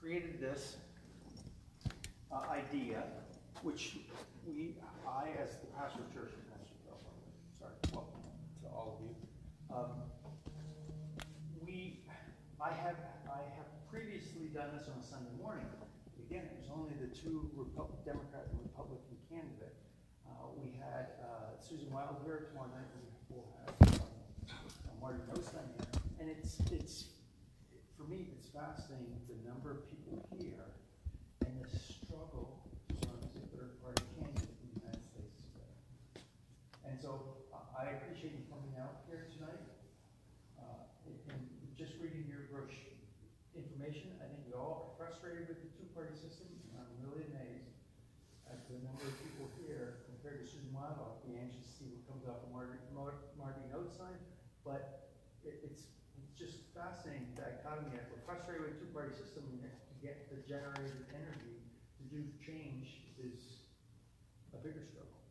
created this idea, which I, as the pastor of church, welcome to all of you. I have previously done this on a Sunday morning. Again, it was only the two Democrat and Republican candidate. We had Susan Wild here tomorrow night. We'll have Marty Nostine here, and it's for me, it's fascinating the number of people here and the struggle to run as a third-party candidate in the United States today. And so I appreciate you coming out here tonight and just reading your brochure information. I think we all are frustrated with the two-party system, and I'm really amazed at the number of people here compared to Susan Wild. I'll be anxious to see what comes up from Marty Nostine, but it's just fascinating dichotomy that we're frustrated with two-party system, and to get the generated energy to do change is a bigger struggle.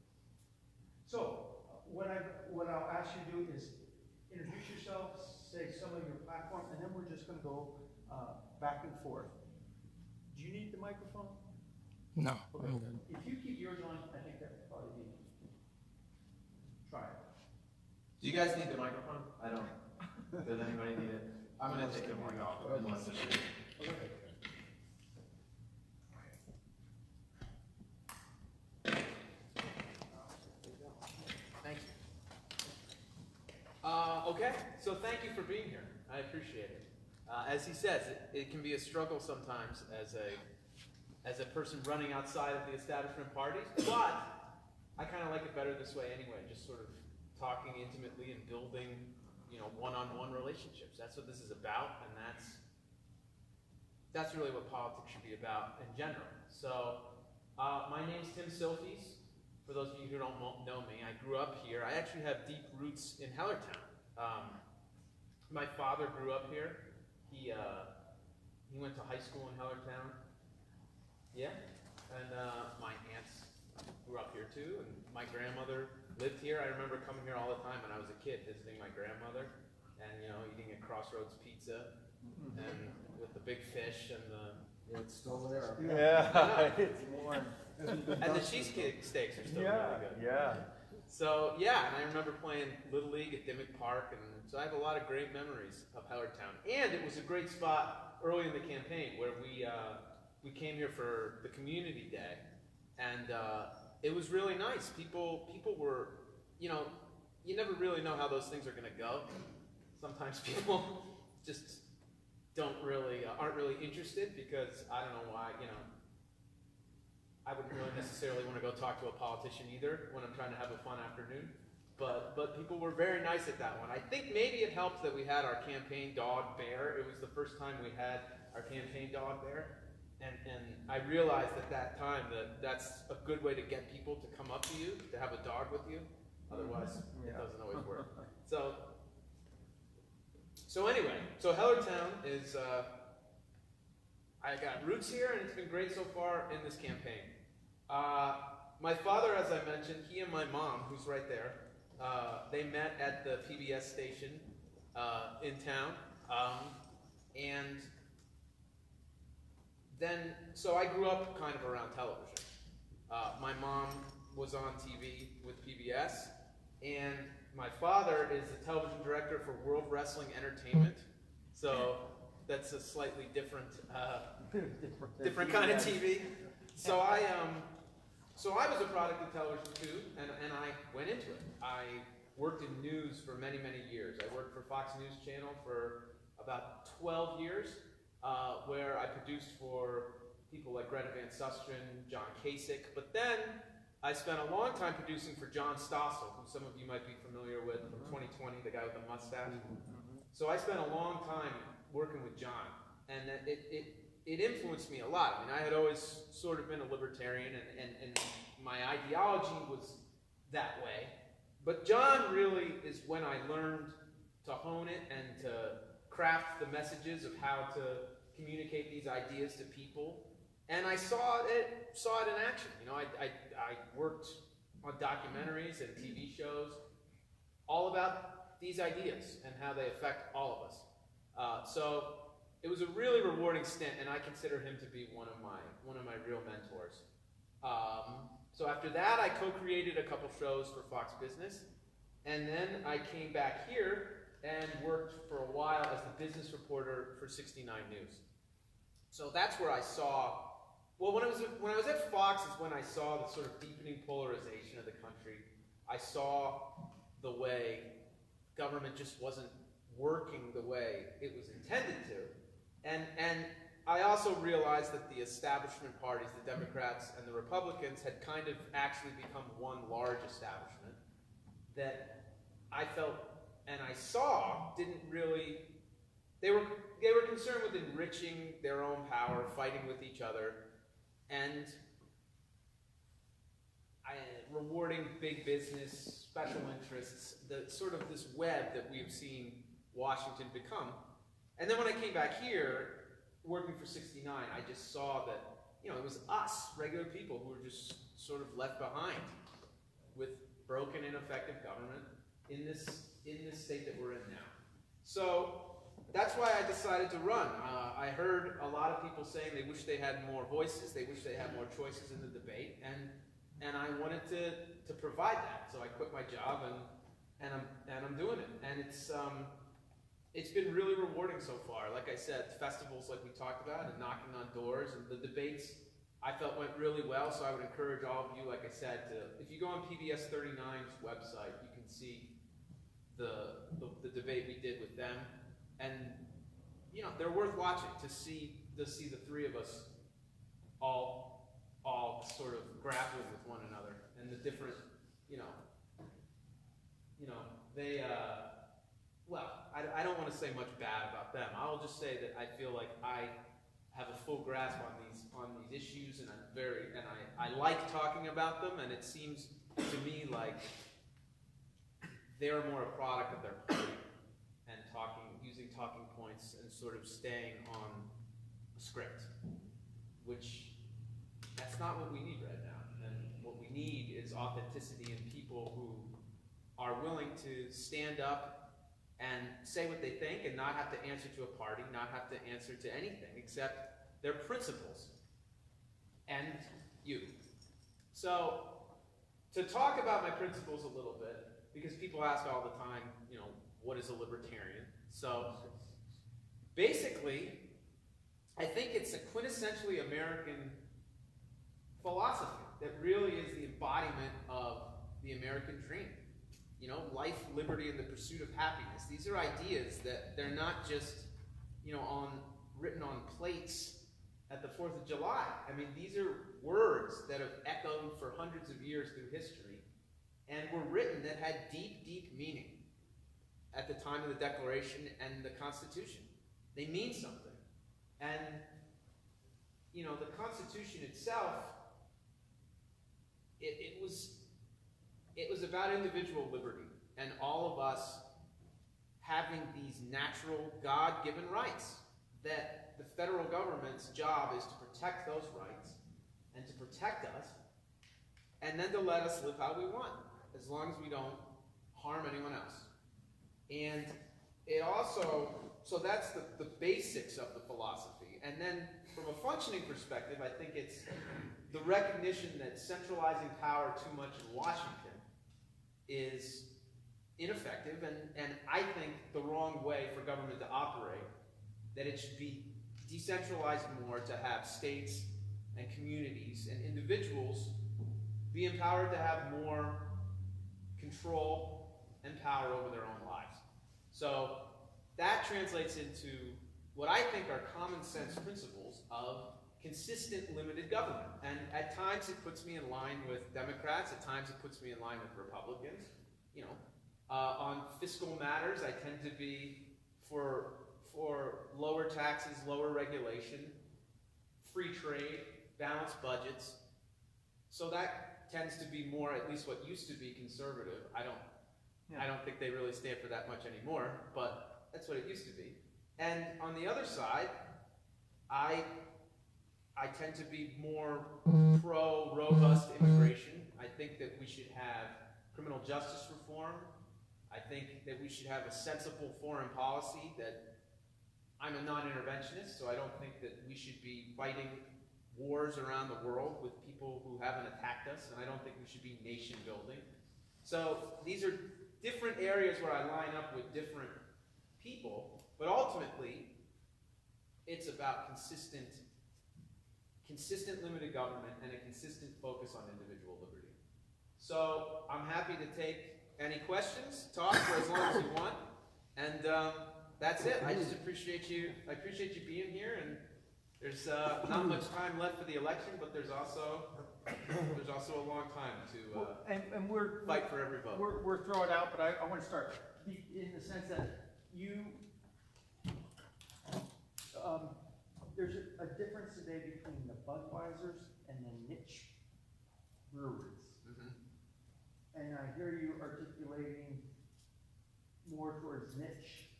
So what I'll ask you to do is introduce yourself, say some of your platform, and then we're just going to go back and forth. Do you need the microphone? No, Okay. I'm good. If you keep yours on, I think that would probably be. Try it. Do you guys need the microphone? I don't. Does anybody need it? I'm going to take the mic off. Okay. Thank you. Okay, so thank you for being here. I appreciate it. As he says, it can be a struggle sometimes as a person running outside of the establishment parties, but I kind of like it better this way anyway, just sort of talking intimately and building, one-on-one relationships. That's what this is about, and that's really what politics should be about in general. So, my name's Tim Silfies. For those of you who don't know me, I grew up here. I actually have deep roots in Hellertown. My father grew up here. He went to high school in Hellertown. Yeah, and my aunts grew up here too, and my grandmother lived here. I remember coming here all the time when I was a kid, visiting my grandmother, and eating at Crossroads Pizza, and with the big fish and the. It's still there. Yeah, it's warm. And the cheesecake steaks are still really good. Yeah. So yeah, and I remember playing Little League at Dimmick Park, and so I have a lot of great memories of Hellertown. And it was a great spot early in the campaign where we came here for the community day, and it was really nice. People were, you never really know how those things are going to go. Sometimes people just aren't really interested because I don't know why, I wouldn't really necessarily want to go talk to a politician either when I'm trying to have a fun afternoon. But people were very nice at that one. I think maybe it helped that we had our campaign dog, Bear. It was the first time we had our campaign dog, Bear. And I realized at that time that that's a good way to get people to come up to you, to have a dog with you. Otherwise, it doesn't always work. So anyway, so Hellertown is, I got roots here, and it's been great so far in this campaign. My father, as I mentioned, he and my mom, who's right there, they met at the PBS station in town, and then, so I grew up kind of around television. My mom was on TV with PBS, and my father is the television director for World Wrestling Entertainment. So that's a slightly different kind of TV. So I was a product of television too, and I went into it. I worked in news for many, many years. I worked for Fox News Channel for about 12 years, where I produced for people like Greta Van Susteren, John Kasich, but then I spent a long time producing for John Stossel, who some of you might be familiar with from 2020, the guy with the mustache. So I spent a long time working with John, and it influenced me a lot. I mean, I had always sort of been a libertarian, and my ideology was that way. But John really is when I learned to hone it and to craft the messages of how to communicate these ideas to people. And I saw it in action. I worked on documentaries and TV shows all about these ideas and how they affect all of us. So it was a really rewarding stint, and I consider him to be one of my real mentors. So after that, I co-created a couple shows for Fox Business, and then I came back here and worked for a while as the business reporter for 69 News. So that's where I saw, well, when I was at Fox is when I saw the sort of deepening polarization of the country. I saw the way government just wasn't working the way it was intended to. And I also realized that the establishment parties, the Democrats and the Republicans, had kind of actually become one large establishment that I felt and I saw didn't really, they were concerned with enriching their own power, fighting with each other, and rewarding big business, special interests, the sort of this web that we've seen Washington become. And then when I came back here, working for 69, I just saw that, you know, it was us, regular people, who were just sort of left behind with broken, ineffective government in this state that we're in now. So that's why I decided to run. I heard a lot of people saying they wish they had more voices, they wish they had more choices in the debate, and I wanted to provide that. So I quit my job and I'm doing it. And it's been really rewarding so far. Like I said, festivals like we talked about and knocking on doors, and the debates I felt went really well. So I would encourage all of you, like I said, if you go on PBS 39's website, you can see the debate we did with them. And you know, they're worth watching to see the three of us all sort of grappling with one another and the different, you know, they, well, I don't want to say much bad about them. I'll just say that I feel like I have a full grasp on these issues, and I like talking about them, and it seems to me like they're more a product of their party and using talking points and sort of staying on a script, which that's not what we need right now. And what we need is authenticity and people who are willing to stand up and say what they think and not have to answer to a party, not have to answer to anything except their principles and you. So to talk about my principles a little bit, because people ask all the time, you know, what is a libertarian? So basically, I think it's a quintessentially American philosophy that really is the embodiment of the American dream. You know, life, liberty, and the pursuit of happiness. These are ideas that they're not just, you know, written on plates at the 4th of July. I mean, these are words that have echoed for hundreds of years through history and were written that had deep, deep meaning at the time of the Declaration and the Constitution. They mean something. And, you know, the Constitution itself, it was about individual liberty and all of us having these natural God-given rights, that the federal government's job is to protect those rights and to protect us, and then to let us live how we want, as long as we don't harm anyone else. And it also, so that's the basics of the philosophy. And then from a functioning perspective, I think it's the recognition that centralizing power too much in Washington is ineffective, and I think the wrong way for government to operate, that it should be decentralized more, to have states and communities and individuals be empowered to have more control and power over their own lives. So that translates into what I think are common sense principles of consistent limited government. And at times it puts me in line with Democrats, at times it puts me in line with Republicans. You know, on fiscal matters, I tend to be for lower taxes, lower regulation, free trade, balanced budgets. So that tends to be more, at least what used to be, conservative. I don't think they really stand for that much anymore, but that's what it used to be. And on the other side, I tend to be more pro-robust immigration. I think that we should have criminal justice reform. I think that we should have a sensible foreign policy that I'm a non-interventionist, so I don't think that we should be fighting wars around the world with people who haven't attacked us, and I don't think we should be nation building. So these are different areas where I line up with different people, but ultimately, it's about consistent limited government and a consistent focus on individual liberty. So I'm happy to take any questions, talk for as long as you want, and that's it. I just appreciate you. I appreciate you being here, and there's not much time left for the election, but there's also a long time to and we're fight for every vote. We're throwing out, but I want to start in the sense that you. There's a difference today between the Budweisers and the niche breweries. Mm-hmm. And I hear you articulating more towards niche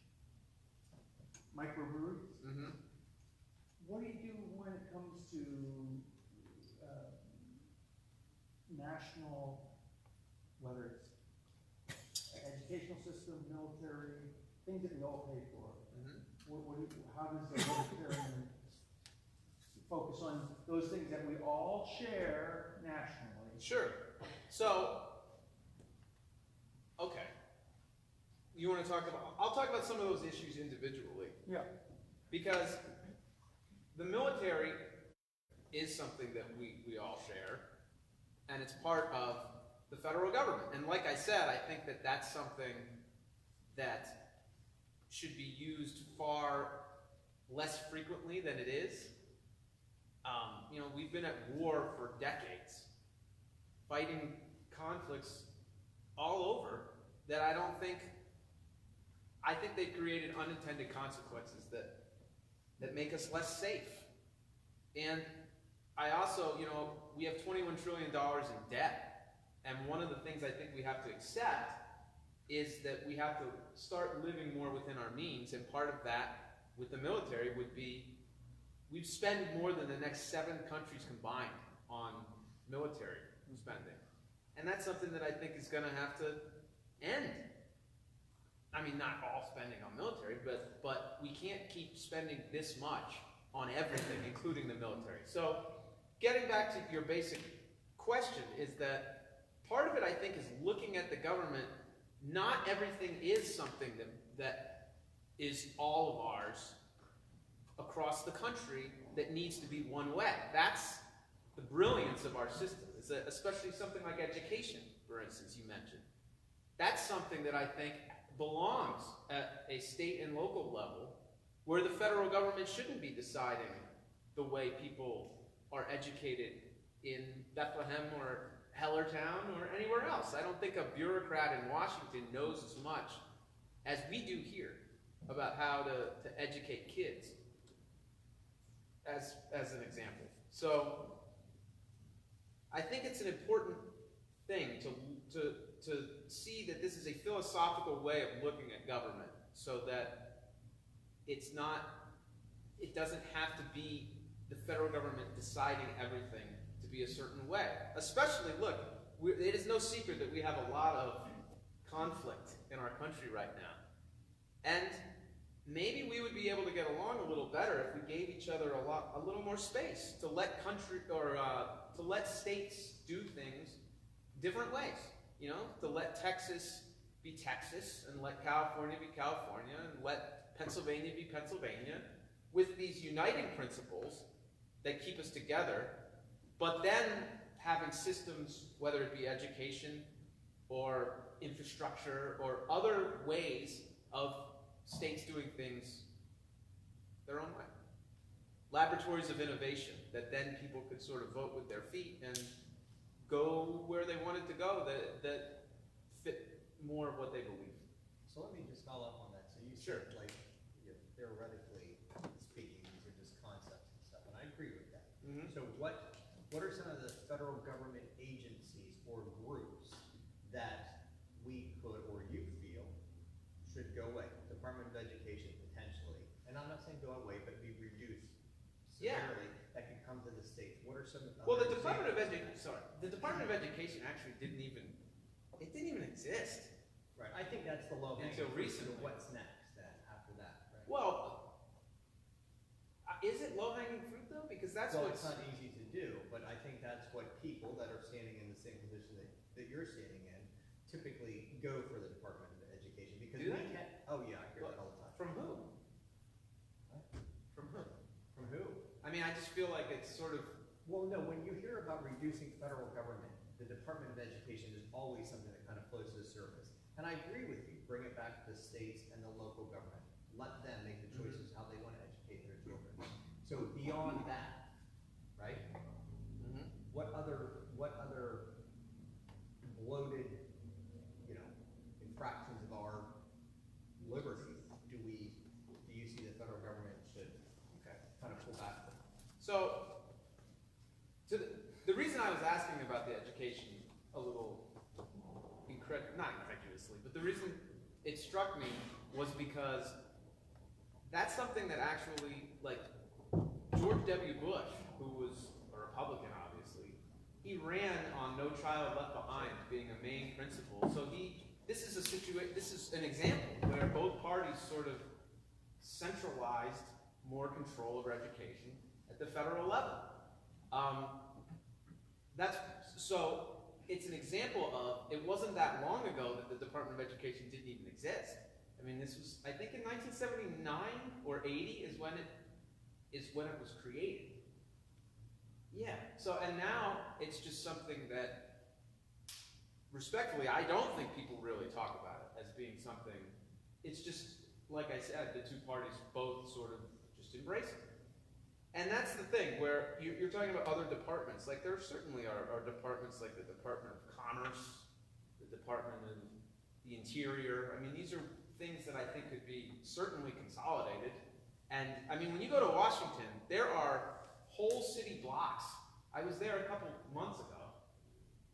microbreweries. Mm-hmm. What do you do when it comes to national, whether it's educational system, military, things that we all pay for? Mm-hmm. How does the Libertarian focus on those things that we all share nationally? Sure. So, okay. You want to talk about, I'll talk about some of those issues individually. Yeah. Because the military is something that we all share, and it's part of the federal government. And like I said, I think that that's something that should be used far less frequently than it is. We've been at war for decades, fighting conflicts all over that I think they've created unintended consequences that make us less safe. And I also, we have $21 trillion in debt. And one of the things I think we have to accept is that we have to start living more within our means. And part of that with the military would be, we've spent more than the next 7 countries combined on military spending. And that's something that I think is going to have to end. I mean, not all spending on military, but we can't keep spending this much on everything, including the military. So getting back to your basic question is that part of it, I think, is looking at the government. Not everything is something that is all of ours across the country that needs to be one way. That's the brilliance of our system, especially something like education, for instance, you mentioned. That's something that I think belongs at a state and local level, where the federal government shouldn't be deciding the way people are educated in Bethlehem or Hellertown or anywhere else. I don't think a bureaucrat in Washington knows as much as we do here about how to educate kids, as an example. So I think it's an important thing to see that this is a philosophical way of looking at government, so that it doesn't have to be the federal government deciding everything to be a certain way. Especially, look, it is no secret that we have a lot of conflict in our country right now. And maybe we would be able to get along a little better if we gave each other a little more space to let to let states do things different ways. To let Texas be Texas, and let California be California, and let Pennsylvania be Pennsylvania, with these uniting principles that keep us together, but then having systems, whether it be education or infrastructure or other ways of states doing things their own way. Laboratories of innovation that then people could sort of vote with their feet and go where they wanted to go that fit more of what they believe. So let me just follow up on that. So you Sure. said, like, theoretically speaking, these are just concepts and stuff, and I agree with that. Mm-hmm. So what are some of the federal government agencies or groups that we could, or you feel, should go away? Department of Education, potentially. And I'm not saying go away, but be reduced severely. Yeah. That could come to the states. What are some of the The Department of Education actually didn't even exist. Right. I think that's the low hanging until recently. What's next then after that? Right? Well, because that's Well, what's... it's not easy to do, but I think that's what people that are standing in the same position that you're standing in typically go for the Department of Education, because Do we they? can't, oh yeah, I hear that all the time. From who? From who? From who? I mean, I just feel like it's sort of... Well, no, when you hear about reducing federal government, the Department of Education is always something that kind of flows to the surface. And I agree with you, bring it back to the states and the local government. Let them make the choices how they want to educate their children. So beyond that, right? What other bloated, infractions of our liberty do you see the federal government should kind of pull back from? So, the reason I was asking about the education a little, not incredulously, but the reason it struck me was because that's something that actually, like, George W. Bush, who was a Republican, obviously, he ran on No Child Left Behind being a main principle. So this is an example where both parties sort of centralized more control over education at the federal level. So it's an example of, it wasn't that long ago that the Department of Education didn't even exist. I mean, this was, I think in 1979 or 80 is when it was created. Yeah, so, and now it's just something that, respectfully, I don't think people really talk about it as being something, it's just, like I said, the two parties both sort of just embrace it. And that's the thing, where you're talking about other departments. Like, there certainly are departments like the Department of Commerce, the Department of the Interior. I mean, these are things that I think could be certainly consolidated. And, I mean, when you go to Washington, there are whole city blocks. I was there a couple months ago,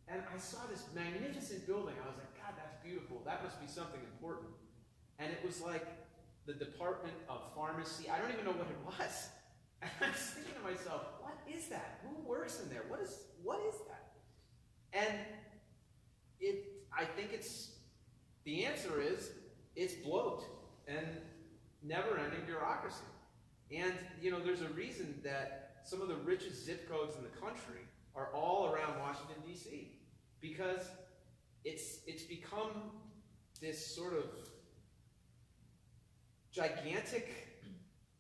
and I saw this magnificent building. I was like, God, that's beautiful. That must be something important. And it was like the Department of Pharmacy. I don't even know what it was. And I was thinking to myself, what is that? Who works in there? What is that? And I think the answer is, it's bloat and never-ending bureaucracy. And, there's a reason that some of the richest zip codes in the country are all around Washington, D.C. Because it's become this sort of gigantic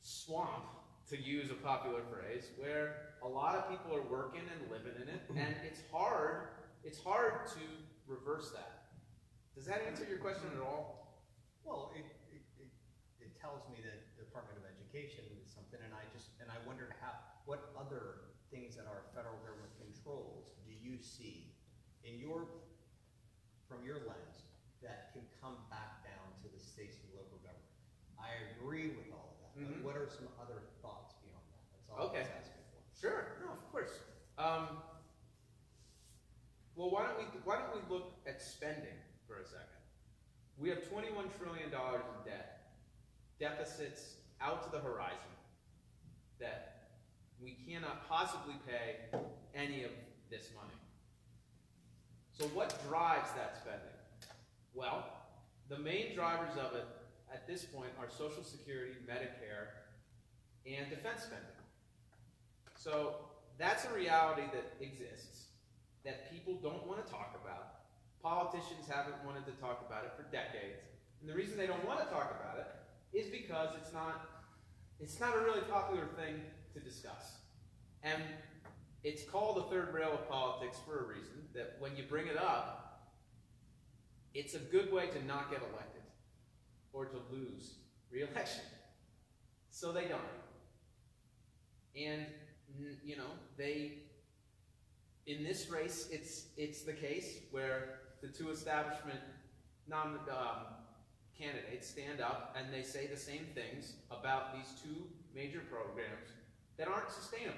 swamp, to use a popular phrase, where a lot of people are working and living in it, and it's hard to reverse that. Does that answer your question at all? Well, it tells me that the Department of Education is something, and I wondered what other things that our federal government controls do you see from your lens that can come back down to the states and local government? I agree with all of that, but what are some other thoughts beyond that? That's all I was asking for. Sure, no, of course. Well, why don't we look at spending for a second? We have $21 trillion in debt, deficits out to the horizon that we cannot possibly pay any of this money. So what drives that spending? Well, the main drivers of it at this point are Social Security, Medicare, and defense spending. So that's a reality that exists, that people don't want to talk about. Politicians haven't wanted to talk about it for decades. And the reason they don't want to talk about it is because it's not a really popular thing to discuss. And it's called the third rail of politics for a reason, that when you bring it up, it's a good way to not get elected or to lose re-election. So they don't. And, in this race, it's the case where the two establishment candidates stand up and they say the same things about these two major programs that aren't sustainable.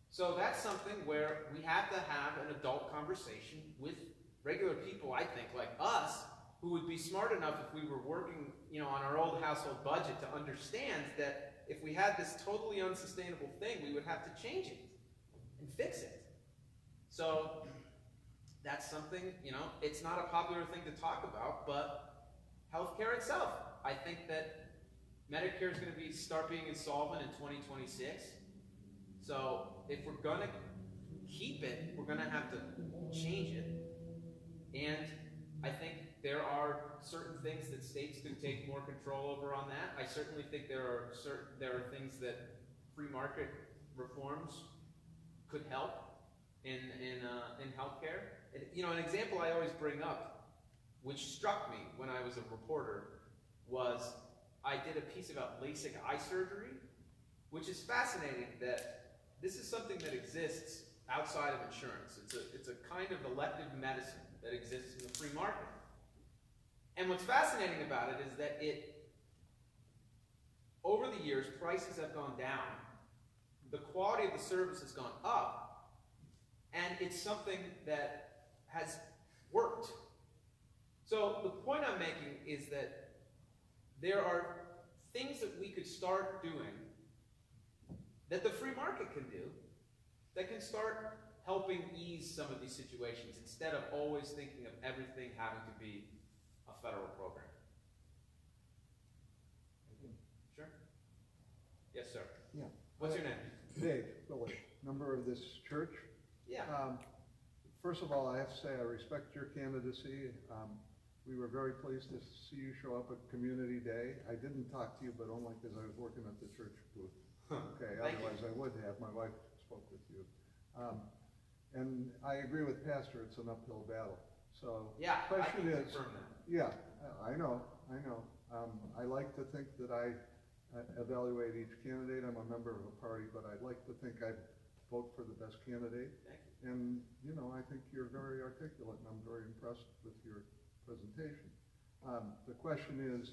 So that's something where we have to have an adult conversation with regular people, I think, like us, who would be smart enough if we were working, on our old household budget to understand that if we had this totally unsustainable thing, we would have to change it and fix it. So that's something, it's not a popular thing to talk about, but healthcare itself. I think that Medicare is going to start being insolvent in 2026. So if we're gonna keep it, we're gonna have to change it. And I think there are certain things that states could take more control over on that. I certainly think there are things that free market reforms could help in healthcare. And, you know, an example I always bring up, which struck me when I was a reporter, was I did a piece about LASIK eye surgery, which is fascinating that this is something that exists outside of insurance. It's a kind of elective medicine that exists in the free market. And what's fascinating about it is that over the years, prices have gone down, the quality of the service has gone up, and it's something that has worked. So the point I'm making is that there are things that we could start doing that the free market can do that can start helping ease some of these situations instead of always thinking of everything having to be a federal program. Sure? Yes, sir. Yeah. What's your name? Dave Billy, member of this church. Yeah. First of all, I have to say I respect your candidacy. We were very pleased to see you show up at Community Day. I didn't talk to you, but only because I was working at the church booth. Okay, otherwise I would have. My wife spoke with you. And I agree with Pastor, it's an uphill battle. So Yeah, the question I can is, confirm that. yeah, I know. I like to think that I evaluate each candidate. I'm a member of a party, but I'd like to think I vote for the best candidate. Thank you. And, you know, I think you're very articulate, and I'm very impressed with your presentation. The question is,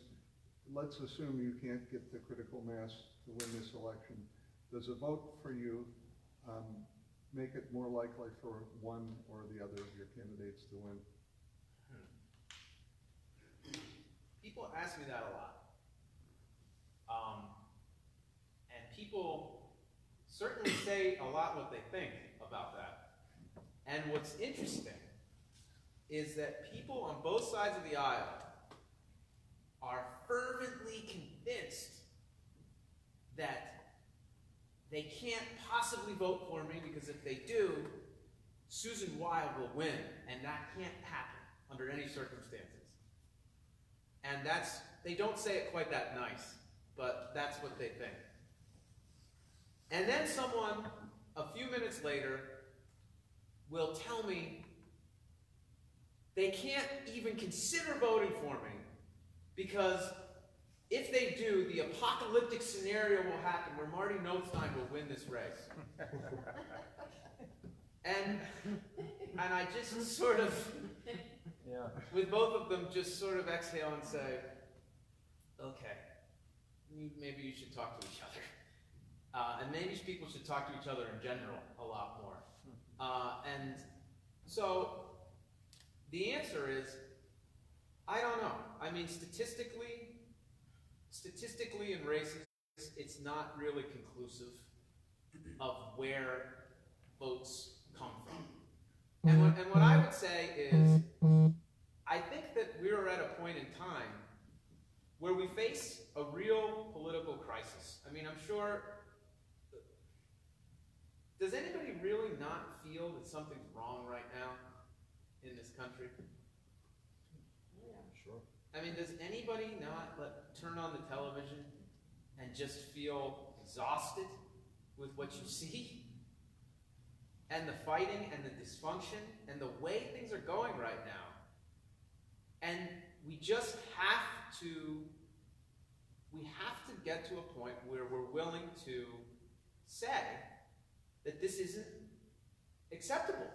let's assume you can't get the critical mass to win this election. Does a vote for you make it more likely for one or the other of your candidates to win? People ask me that a lot. And people certainly say a lot what they think about that. And what's interesting is that people on both sides of the aisle are fervently convinced that they can't possibly vote for me because if they do, Susan Wild will win, and that can't happen under any circumstances. And they don't say it quite that nice, but that's what they think. And then someone, a few minutes later, will tell me they can't even consider voting for me because if they do, the apocalyptic scenario will happen where Marty Nothstein will win this race. and I just sort of, Yeah. with both of them, just sort of exhale and say, okay, maybe you should talk to each other. And maybe people should talk to each other in general a lot more. And so the answer is, I don't know. I mean, statistically in races, it's not really conclusive of where votes come from. And what I would say is, I think that we're at a point in time where we face a real political crisis. I mean, I'm sure, does anybody really not feel that something's wrong right now in this country? Sure. I mean, does anybody not turn on the television and just feel exhausted with what you see? And the fighting and the dysfunction and the way things are going right now. And we just have to get to a point where we're willing to say that this isn't acceptable.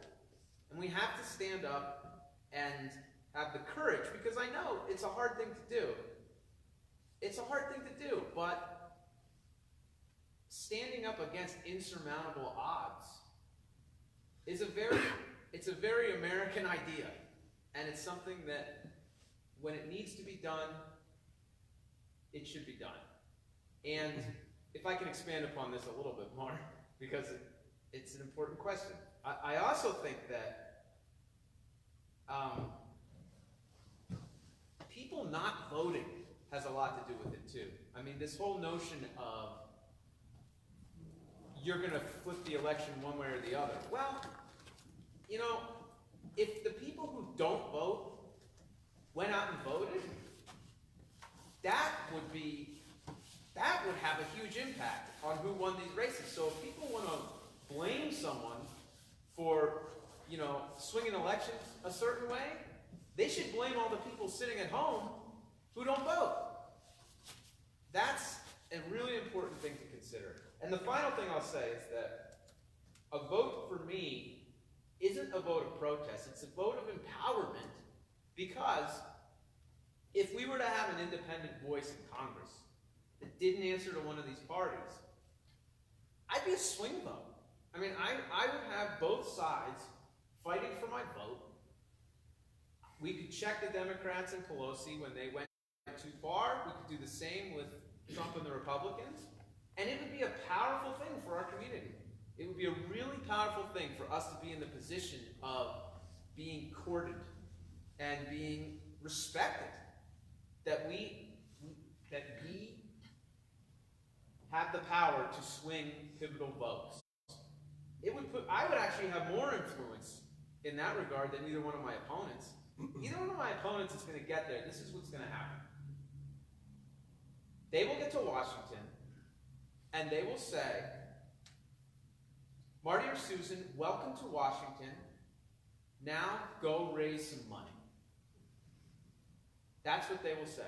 And we have to stand up and have the courage, because I know it's a hard thing to do. It's a hard thing to do, but standing up against insurmountable odds is a very American idea. And it's something that when it needs to be done, it should be done. And if I can expand upon this a little bit more, because it's an important question. I also think that people not voting has a lot to do with it too. I mean, this whole notion of you're going to flip the election one way or the other. Well, you know, if the people who don't vote went out and voted, that would have a huge impact on who won these races. So if people want to blame someone for, you know, swinging elections a certain way, they should blame all the people sitting at home who don't vote. That's a really important thing to consider. And the final thing I'll say is that a vote for me isn't a vote of protest, it's a vote of empowerment, because if we were to have an independent voice in Congress that didn't answer to one of these parties, I'd be a swing vote. I mean, I would have both sides fighting for my vote. We could check the Democrats and Pelosi when they went too far. We could do the same with Trump and the Republicans. And it would be a powerful thing for our community. It would be a really powerful thing for us to be in the position of being courted and being respected. That we have the power to swing pivotal votes. I would actually have more influence in that regard than either one of my opponents. Either one of my opponents is going to get there. This is what's going to happen. They will get to Washington, and they will say, Marty or Susan, welcome to Washington. Now go raise some money. That's what they will say.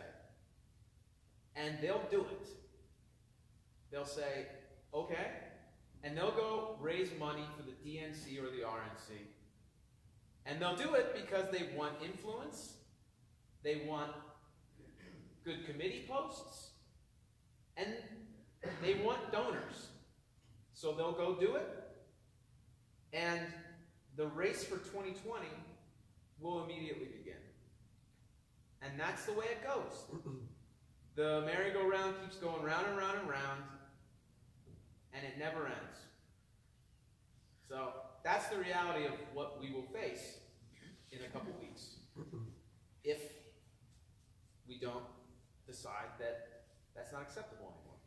And they'll do it. They'll say, okay, and they'll go raise money for the DNC or the RNC. And they'll do it because they want influence, they want good committee posts, and they want donors. So they'll go do it, and the race for 2020 will immediately begin. And that's the way it goes. The merry-go-round keeps going round and round and round, and it never ends. So that's the reality of what we will face in a couple weeks if we don't decide that that's not acceptable anymore.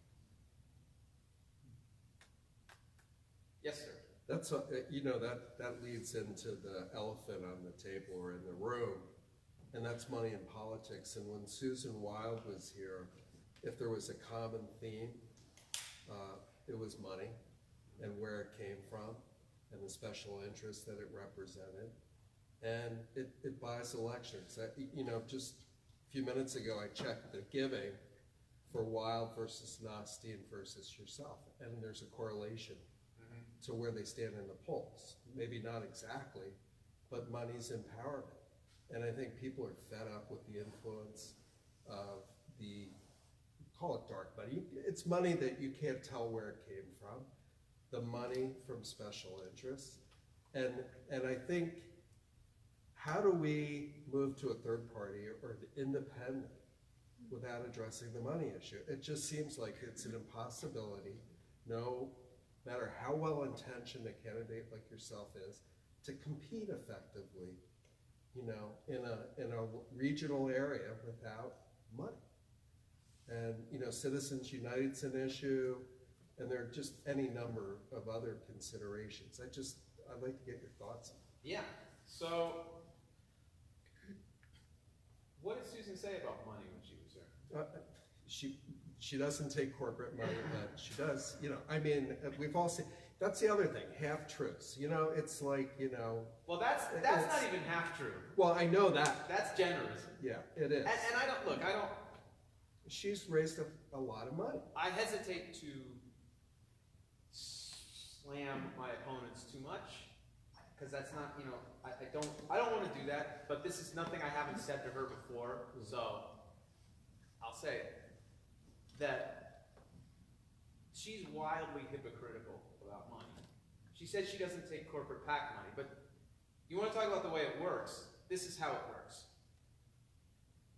Yes, sir. That's that leads into the elephant on the table or in the room, and that's money in politics. And when Susan Wild was here, if there was a common theme, it was money and where it came from and the special interests that it represented. And it buys elections. Just a few minutes ago, I checked the giving for Wild versus Nostine versus yourself, and there's a correlation to where they stand in the polls. Maybe not exactly, but money's empowerment. And I think people are fed up with the influence of call it dark money. It's money that you can't tell where it came from. The money from special interests. And I think, how do we move to a third party or the independent without addressing the money issue? It just seems like it's an impossibility, no matter how well-intentioned a candidate like yourself is, to compete effectively, in a regional area without money. And, Citizens United's an issue, and there are just any number of other considerations. I'd like to get your thoughts on it. Yeah, so what did Susan say about money when she was there? She doesn't take corporate money, but she does, we've all seen, that's the other thing, half-truths. It's like, Well, that's not even half true. Well, I know that. That's generous. Yeah, it is. And I don't. She's raised a lot of money. I hesitate to slam my opponents too much, because that's not, I don't want to do that, but this is nothing I haven't said to her before, so I'll say it. That she's wildly hypocritical about money. She says she doesn't take corporate PAC money, but you want to talk about the way it works? This is how it works.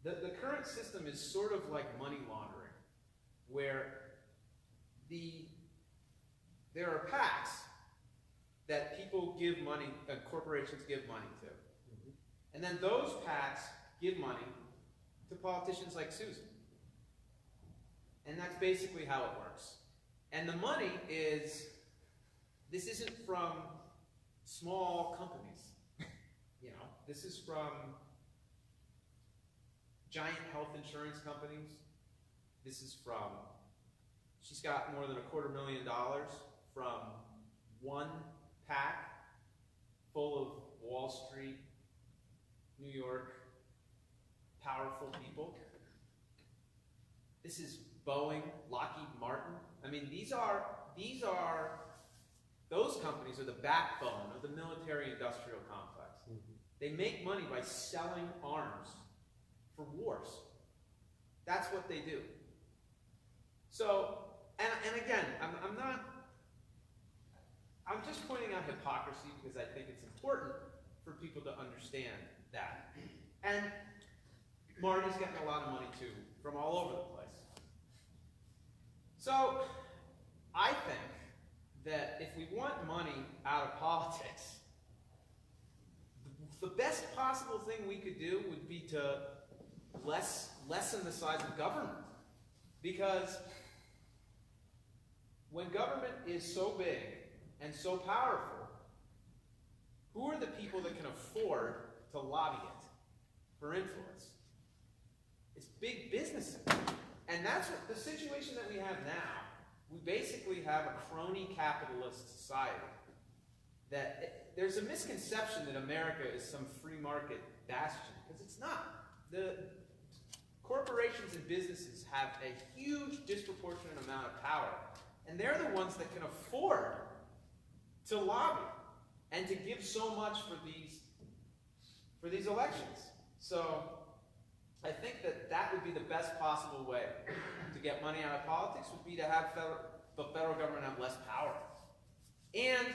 The current system is sort of like money laundering, where there are PACs that people give money, corporations give money to. And then those PACs give money to politicians like Susan. And that's basically how it works. And the money is this isn't from small companies, you know, this is from giant health insurance companies. This is from, she's got more than $250,000 from one PAC full of Wall Street, New York, powerful people. This is Boeing, Lockheed Martin. I mean, those companies are the backbone of the military-industrial complex. They make money by selling arms for wars. That's what they do. So, and again, I'm just pointing out hypocrisy because I think it's important for people to understand that. And Marty's getting a lot of money too, from all over the place. So, I think that if we want money out of politics, the best possible thing we could do would be to lessen the size of government. Because when government is so big and so powerful, who are the people that can afford to lobby it for influence? It's big businesses. And that's what the situation that we have now. We basically have a crony capitalist society. There's a misconception that America is some free market bastion, because it's not. The corporations and businesses have a huge disproportionate amount of power, and they're the ones that can afford to lobby and to give so much for these elections. So I think that would be the best possible way to get money out of politics, would be to have the federal government have less power. And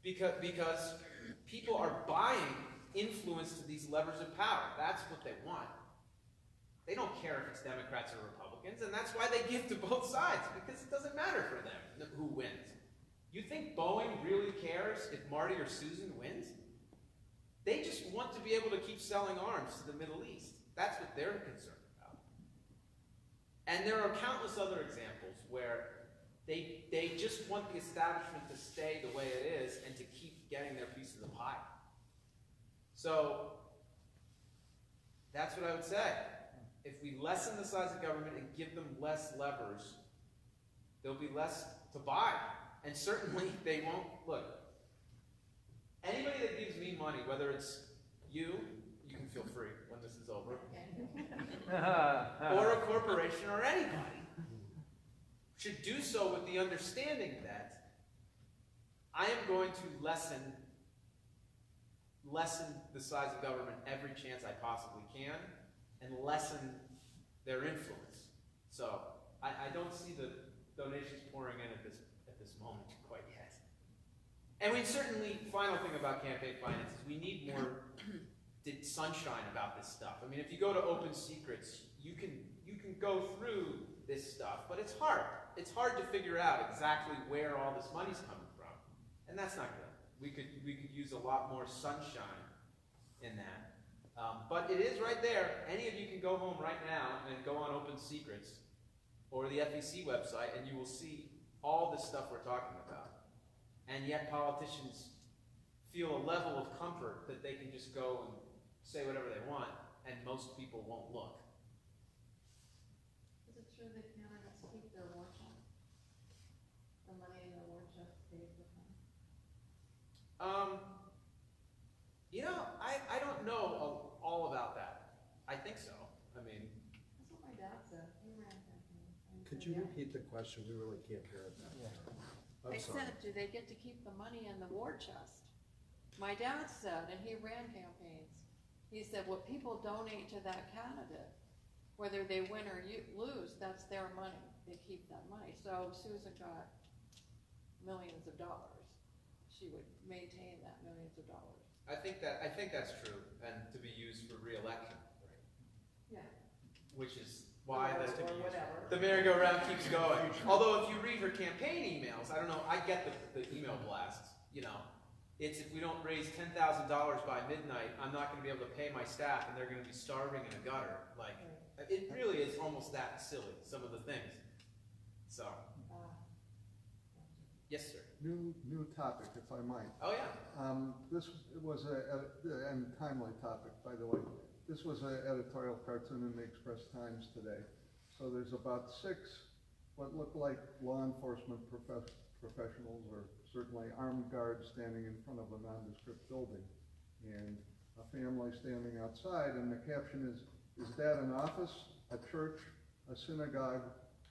because people are buying influence to these levers of power. That's what they want. They don't care if it's Democrats or Republicans, and that's why they give to both sides, because it doesn't matter for them who wins. You think Boeing really cares if Marty or Susan wins? They just want to be able to keep selling arms to the Middle East. That's what they're concerned about. And there are countless other examples where they just want the establishment to stay the way it is and to keep getting their piece of the pie. So that's what I would say. If we lessen the size of government and give them less levers, there'll be less to buy. And certainly they won't, look, anybody that gives me money, whether it's you can feel free when this is over, or a corporation or anybody, should do so with the understanding that I am going to lessen the size of government every chance I possibly can, and lessen their influence. So I don't see the donations pouring in at this moment quite yet. And we certainly, final thing about campaign finances, we need more sunshine about this stuff. I mean, if you go to Open Secrets, you can go through this stuff, but it's hard. It's hard to figure out exactly where all this money's coming from, and that's not good. We could use a lot more sunshine in that. But it is right there. Any of you can go home right now and go on Open Secrets or the FEC website, and you will see all the stuff we're talking about. And yet politicians feel a level of comfort that they can just go and say whatever they want, and most people won't look. Is it true that candidates keep their war chest? The money in their war chest stays with them? You know, I don't know all about that. I think so. I mean, That's what my dad said. He ran campaigns. And he Could said, you yeah. repeat the question? We really can't hear it. I'm I sorry. said, do they get to keep the money in the war chest? My dad said, and he ran campaigns, he said, what people donate to that candidate, whether they win or lose, that's their money. They keep that money. So Susan got millions of dollars. She would maintain that millions of dollars. I think that's true, and to be used for re-election. Yeah. Which is why Or whatever. the merry-go-round keeps going. Although if you read her campaign emails, I don't know, I get the email blasts, you know. It's if we don't raise $10,000 by midnight, I'm not going to be able to pay my staff, and they're going to be starving in a gutter. Like, it really is almost that silly, some of the things. So, yes, sir. new topic, if I might. Oh, yeah. This was and timely topic, by the way. This was an editorial cartoon in the Express Times today. So there's about 6 what look like law enforcement professionals, or certainly armed guards, standing in front of a nondescript building, and a family standing outside, and the caption is that an office, a church, a synagogue,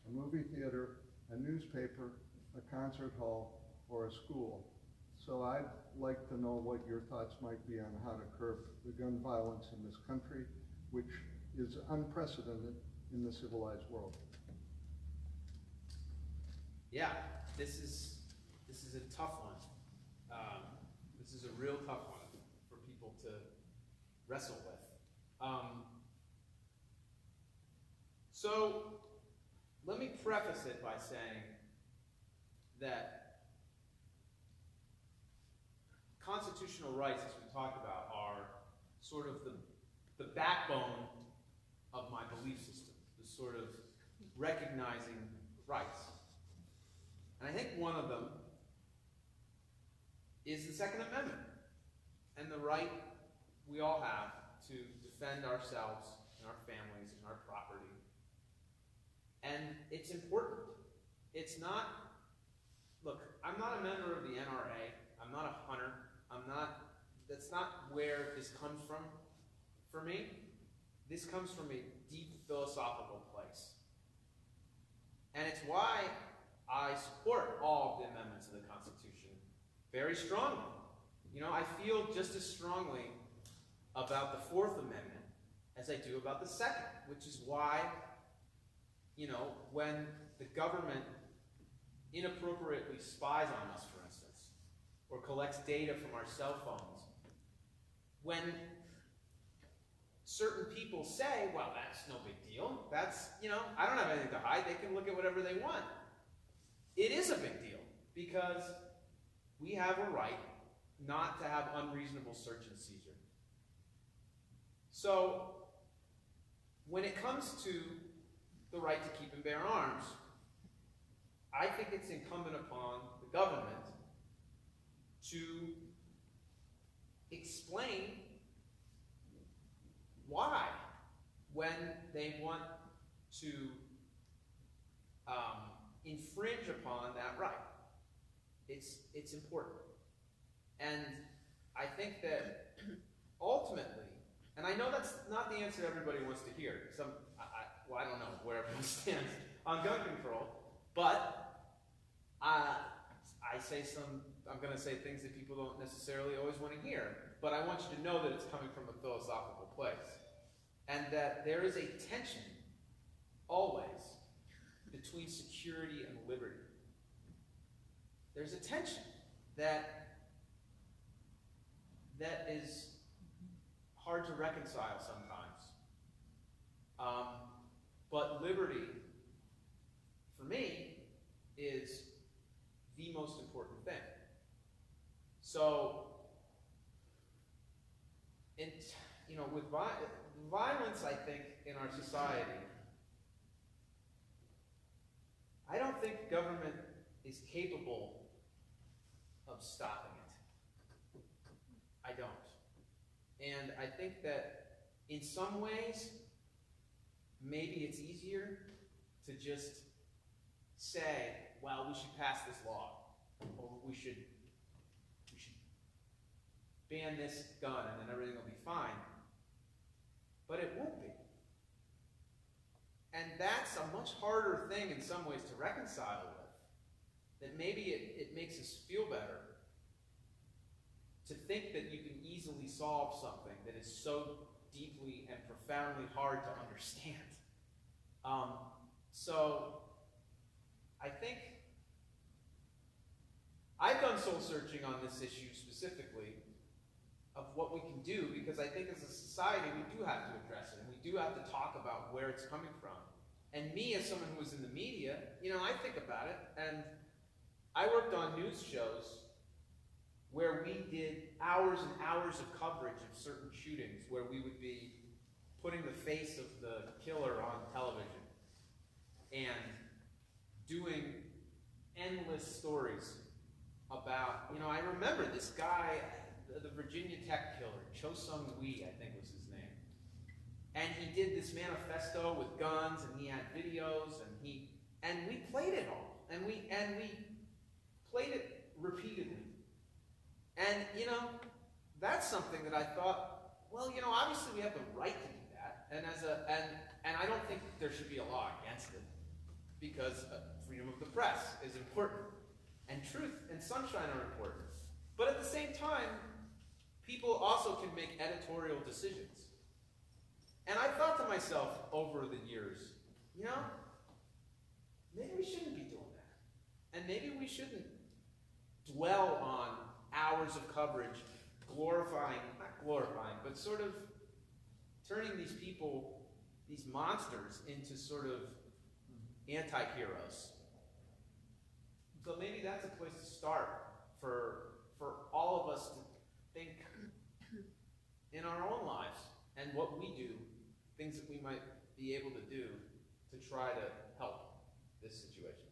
a movie theater, a newspaper, a concert hall, or a school? So I'd like to know what your thoughts might be on how to curb the gun violence in this country, which is unprecedented in the civilized world. Yeah, this is a tough one. This is a real tough one for people to wrestle with. So let me preface it by saying that constitutional rights, as we talked about, are sort of the backbone of my belief system, the sort of recognizing rights. And I think one of them is the Second Amendment and the right we all have to defend ourselves and our families and our property. And it's important. It's not, look, I'm not a member of the NRA. I'm not a hunter. That's not where this comes from for me. This comes from a deep philosophical place. And it's why I support all of the amendments of the Constitution very strongly. You know, I feel just as strongly about the Fourth Amendment as I do about the Second, which is why, you know, when the government inappropriately spies on us, for instance, or collects data from our cell phones, when certain people say, well, that's no big deal, that's, you know, I don't have anything to hide, they can look at whatever they want. It is a big deal, because we have a right not to have unreasonable search and seizure. So, when it comes to the right to keep and bear arms, I think it's incumbent upon the government to explain why, when they want to infringe upon that right. It's important. And I think that ultimately, and I know that's not the answer everybody wants to hear. I don't know where everyone stands on gun control, but I'm going to say things that people don't necessarily always want to hear, but I want you to know that it's coming from a philosophical place, and that there is a tension, always, between security and liberty. There's a tension that is hard to reconcile sometimes. But liberty, for me, is the most important thing. So, with violence, I think, in our society, I don't think government is capable of stopping it. I don't. And I think that in some ways, maybe it's easier to just say, well, we should pass this law, or we should ban this gun and then everything will be fine. But it won't be. And that's a much harder thing in some ways to reconcile with. That maybe it makes us feel better to think that you can easily solve something that is so deeply and profoundly hard to understand. So I think I've done soul searching on this issue specifically of what we can do, because I think as a society we do have to address it, and we do have to talk about where it's coming from. And me, as someone who was in the media, I think about it, and I worked on news shows where we did hours and hours of coverage of certain shootings, where we would be putting the face of the killer on television and doing endless stories you know, I remember this guy, the Virginia Tech killer, Cho Sung Wee, I think was his name. And he did this manifesto with guns, and he had videos, and we played it all. And we played it repeatedly. And, you know, that's something that I thought, well, you know, obviously we have the right to do that. And I don't think there should be a law against it, because freedom of the press is important. And truth and sunshine are important. But at the same time, people also can make editorial decisions. And I thought to myself over the years, you know, maybe we shouldn't be doing that. And maybe we shouldn't dwell on hours of coverage, not glorifying, but sort of turning these people, these monsters, into sort of anti-heroes. So maybe that's a place to start for all of us to think in our own lives and what we do, things that we might be able to do to try to help this situation.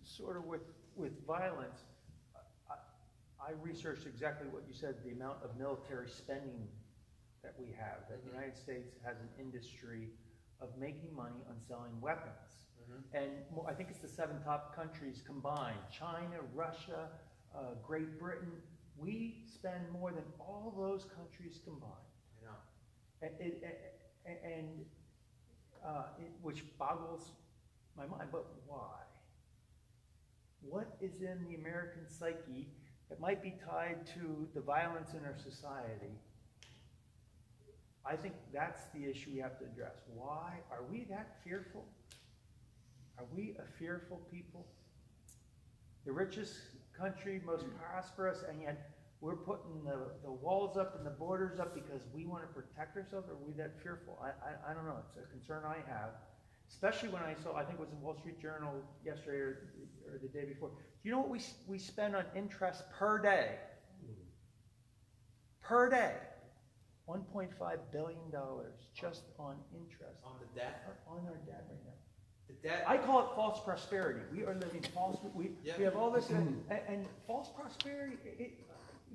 Sort of with violence, I researched exactly what you said, the amount of military spending that we have, that the United States has an industry of making money on selling weapons. And I think it's the 7 top countries combined, China, Russia, Great Britain. We spend more than all those countries combined. I know. Which boggles my mind, but why? What is in the American psyche that might be tied to the violence in our society? I think that's the issue we have to address. Why are we that fearful? Are we a fearful people? The richest country, most prosperous, and yet we're putting the walls up and the borders up because we want to protect ourselves? Are we that fearful? I don't know. It's a concern I have, especially when I saw, I think it was in Wall Street Journal yesterday or the day before. Do you know what we spend on interest per day? Per day. $1.5 billion just on interest. On the debt? On our debt right now. The debt. I call it false prosperity. We are living false. We have all this and false prosperity.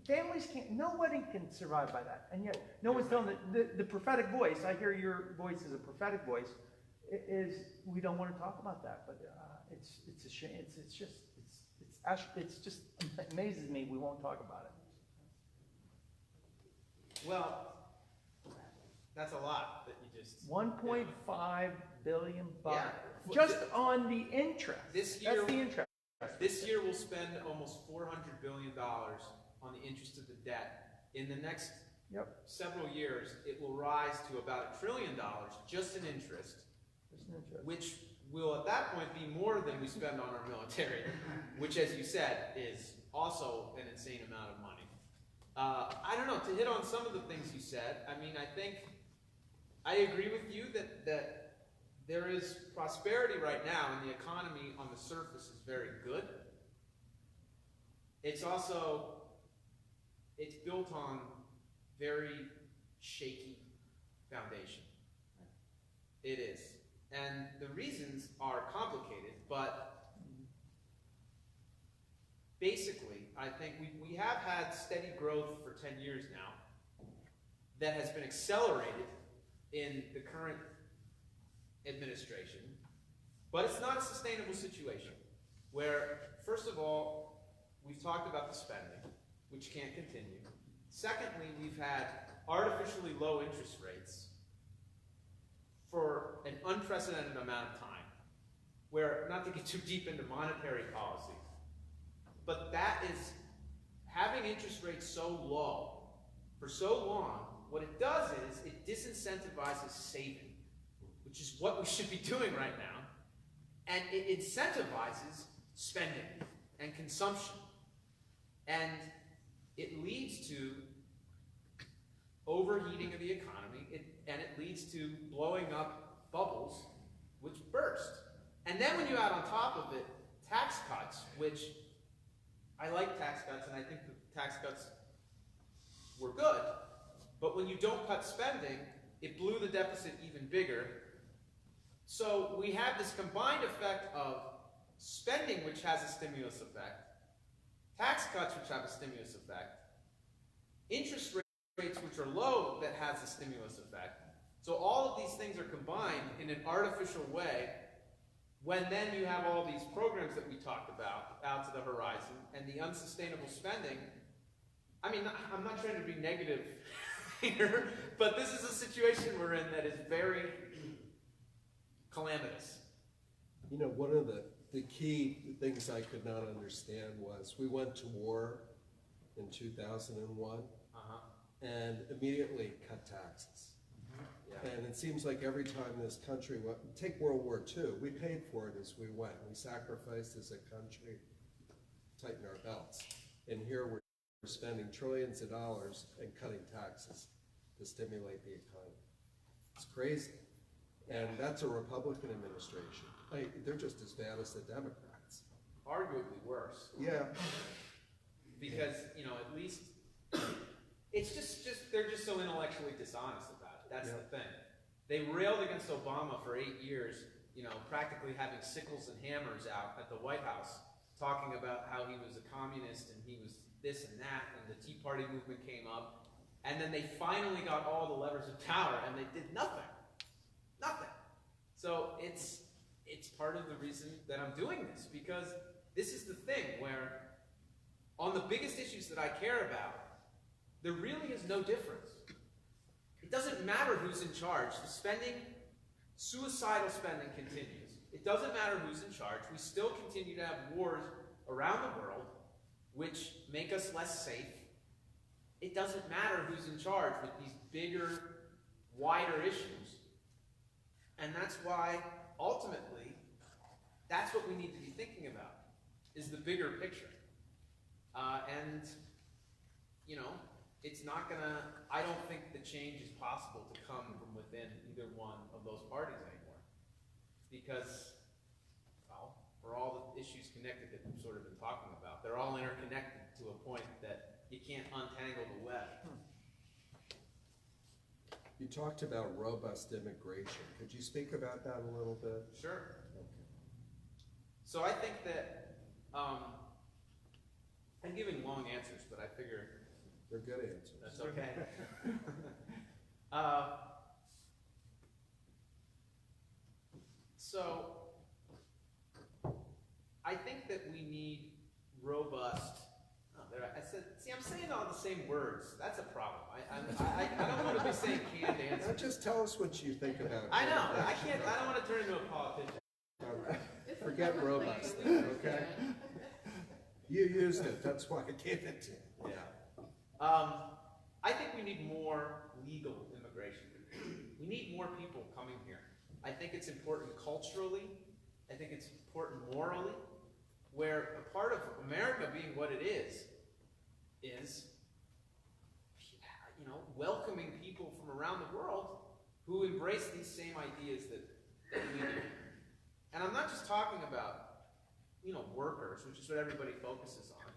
Families can't. Nobody can survive by that. And yet, no one's telling the prophetic voice. I hear your voice as a prophetic voice. Is we don't want to talk about that, but it's a shame. It's just amazes me we won't talk about it. Well, that's a lot that you just. 1.5 billion bucks Yeah. just on the interest. This year, That's the interest. This year we'll spend almost $400 billion on the interest of the debt. In the next several years, it will rise to about $1 trillion just in interest, which will at that point be more than we spend on our military, which, as you said, is also an insane amount of money. I don't know, to hit on some of the things you said, I mean, I think I agree with you that there is prosperity right now, and the economy on the surface is very good. It's built on very shaky foundation. It is. And the reasons are complicated, but basically, I think we have had steady growth for 10 years now that has been accelerated in the current administration, but it's not a sustainable situation where, first of all, we've talked about the spending, which can't continue. Secondly, we've had artificially low interest rates for an unprecedented amount of time, where, not to get too deep into monetary policy, but that is, having interest rates so low for so long, what it does is it disincentivizes saving, which is what we should be doing right now, and it incentivizes spending and consumption, and it leads to overheating of the economy, and it leads to blowing up bubbles, which burst. And then when you add on top of it tax cuts, which I like tax cuts, and I think the tax cuts were good, but when you don't cut spending, it blew the deficit even bigger. So we have this combined effect of spending, which has a stimulus effect, tax cuts, which have a stimulus effect, interest rates, which are low, that has a stimulus effect. So all of these things are combined in an artificial way when then you have all these programs that we talked about out to the horizon and the unsustainable spending. I mean, I'm not trying to be negative here, but this is a situation we're in that is very calamitous. You know, one of the key things I could not understand was we went to war in 2001 and immediately cut taxes. Yeah. And it seems like every time this country went, take World War II, we paid for it as we went. We sacrificed as a country, tighten our belts. And here we're spending trillions of dollars and cutting taxes to stimulate the economy. It's crazy. And that's a Republican administration. They're just as bad as the Democrats. Arguably worse. Yeah. Because, you know, at least it's just they're just so intellectually dishonest about it. That's the thing. They railed against Obama for 8 years, you know, practically having sickles and hammers out at the White House, talking about how he was a communist and he was this and that, and the Tea Party movement came up, and then they finally got all the levers of power, and they did nothing. Nothing. So it's part of the reason that I'm doing this, because this is the thing where on the biggest issues that I care about, there really is no difference. It doesn't matter who's in charge. The spending, suicidal spending continues. It doesn't matter who's in charge. We still continue to have wars around the world, which make us less safe. It doesn't matter who's in charge with these bigger, wider issues. And that's why, ultimately, that's what we need to be thinking about, is the bigger picture. And, you know, it's not gonna, I don't think the change is possible to come from within either one of those parties anymore. Because, well, for all the issues connected that we've sort of been talking about, they're all interconnected to a point that you can't untangle the web. You talked about robust immigration. Could you speak about that a little bit? Sure. Okay. So I think that, I'm giving long answers, but I figure They're good answers. that's okay. So I think that we need robust. Oh, there, I said, see, I'm saying all the same words. That's a problem. I don't want to be saying canned Now answers. just tell us what you think about it. I know. I can't. I don't want to turn into a politician. Forget robust then, okay? You used it, that's why I gave it to you. Yeah. I think we need more legal immigration. We need more people coming here. I think it's important culturally. I think it's important morally. Where a part of America being what it is, you know, welcoming people from around the world who embrace these same ideas that we do. And I'm not just talking about, you know, workers, which is what everybody focuses on,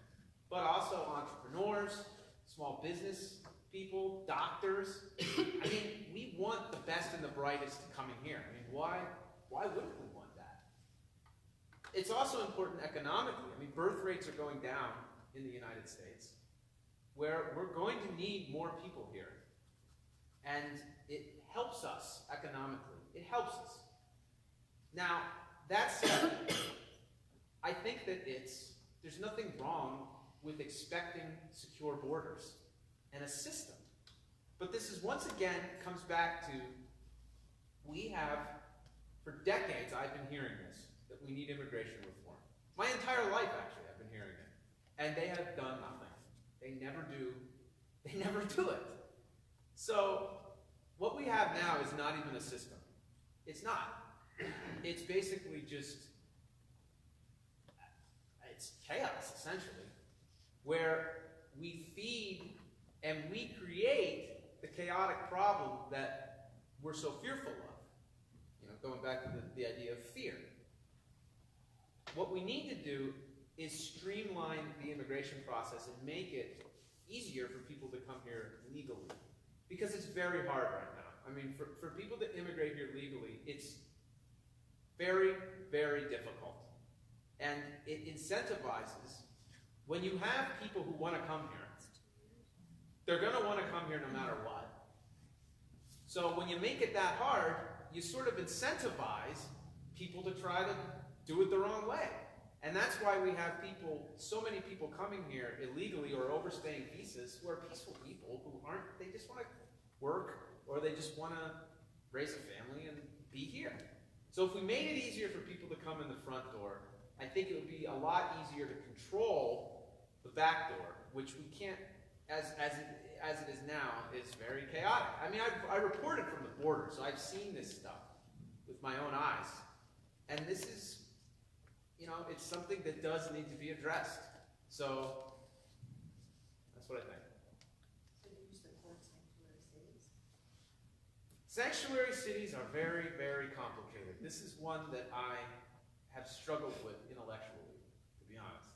but also entrepreneurs, small business people, doctors. I mean, we want the best and the brightest coming here. I mean, why wouldn't we want that? It's also important economically. I mean, birth rates are going down in the United States, where we're going to need more people here. And it helps us economically. It helps us. Now, that said, I think that there's nothing wrong with expecting secure borders and a system. But this is, once again, comes back to, we have, for decades, I've been hearing this, that we need immigration reform. My entire life, actually, I've been hearing it. And they have done nothing. They never do it. So, what we have now is not even a system. It's not. It's basically just, it's chaos, essentially, where we feed and we create the chaotic problem that we're so fearful of. You know, going back to the idea of fear. What we need to do is streamline the immigration process and make it easier for people to come here legally. Because it's very hard right now. I mean, for people to immigrate here legally, it's very, very difficult. And it incentivizes, when you have people who want to come here, they're going to want to come here no matter what. So when you make it that hard, you sort of incentivize people to try to do it the wrong way. And that's why we have people, so many people coming here illegally or overstaying visas who are peaceful people who aren't, they just want to work or they just want to raise a family and be here. So if we made it easier for people to come in the front door, I think it would be a lot easier to control the back door, which we can't, as it is now, is very chaotic. I mean, I reported from the border, so I've seen this stuff with my own eyes. And this is, you know, it's something that does need to be addressed. So, that's what I think. So do you support sanctuary cities? Sanctuary cities are very, very complicated. This is one that I have struggled with intellectually, to be honest.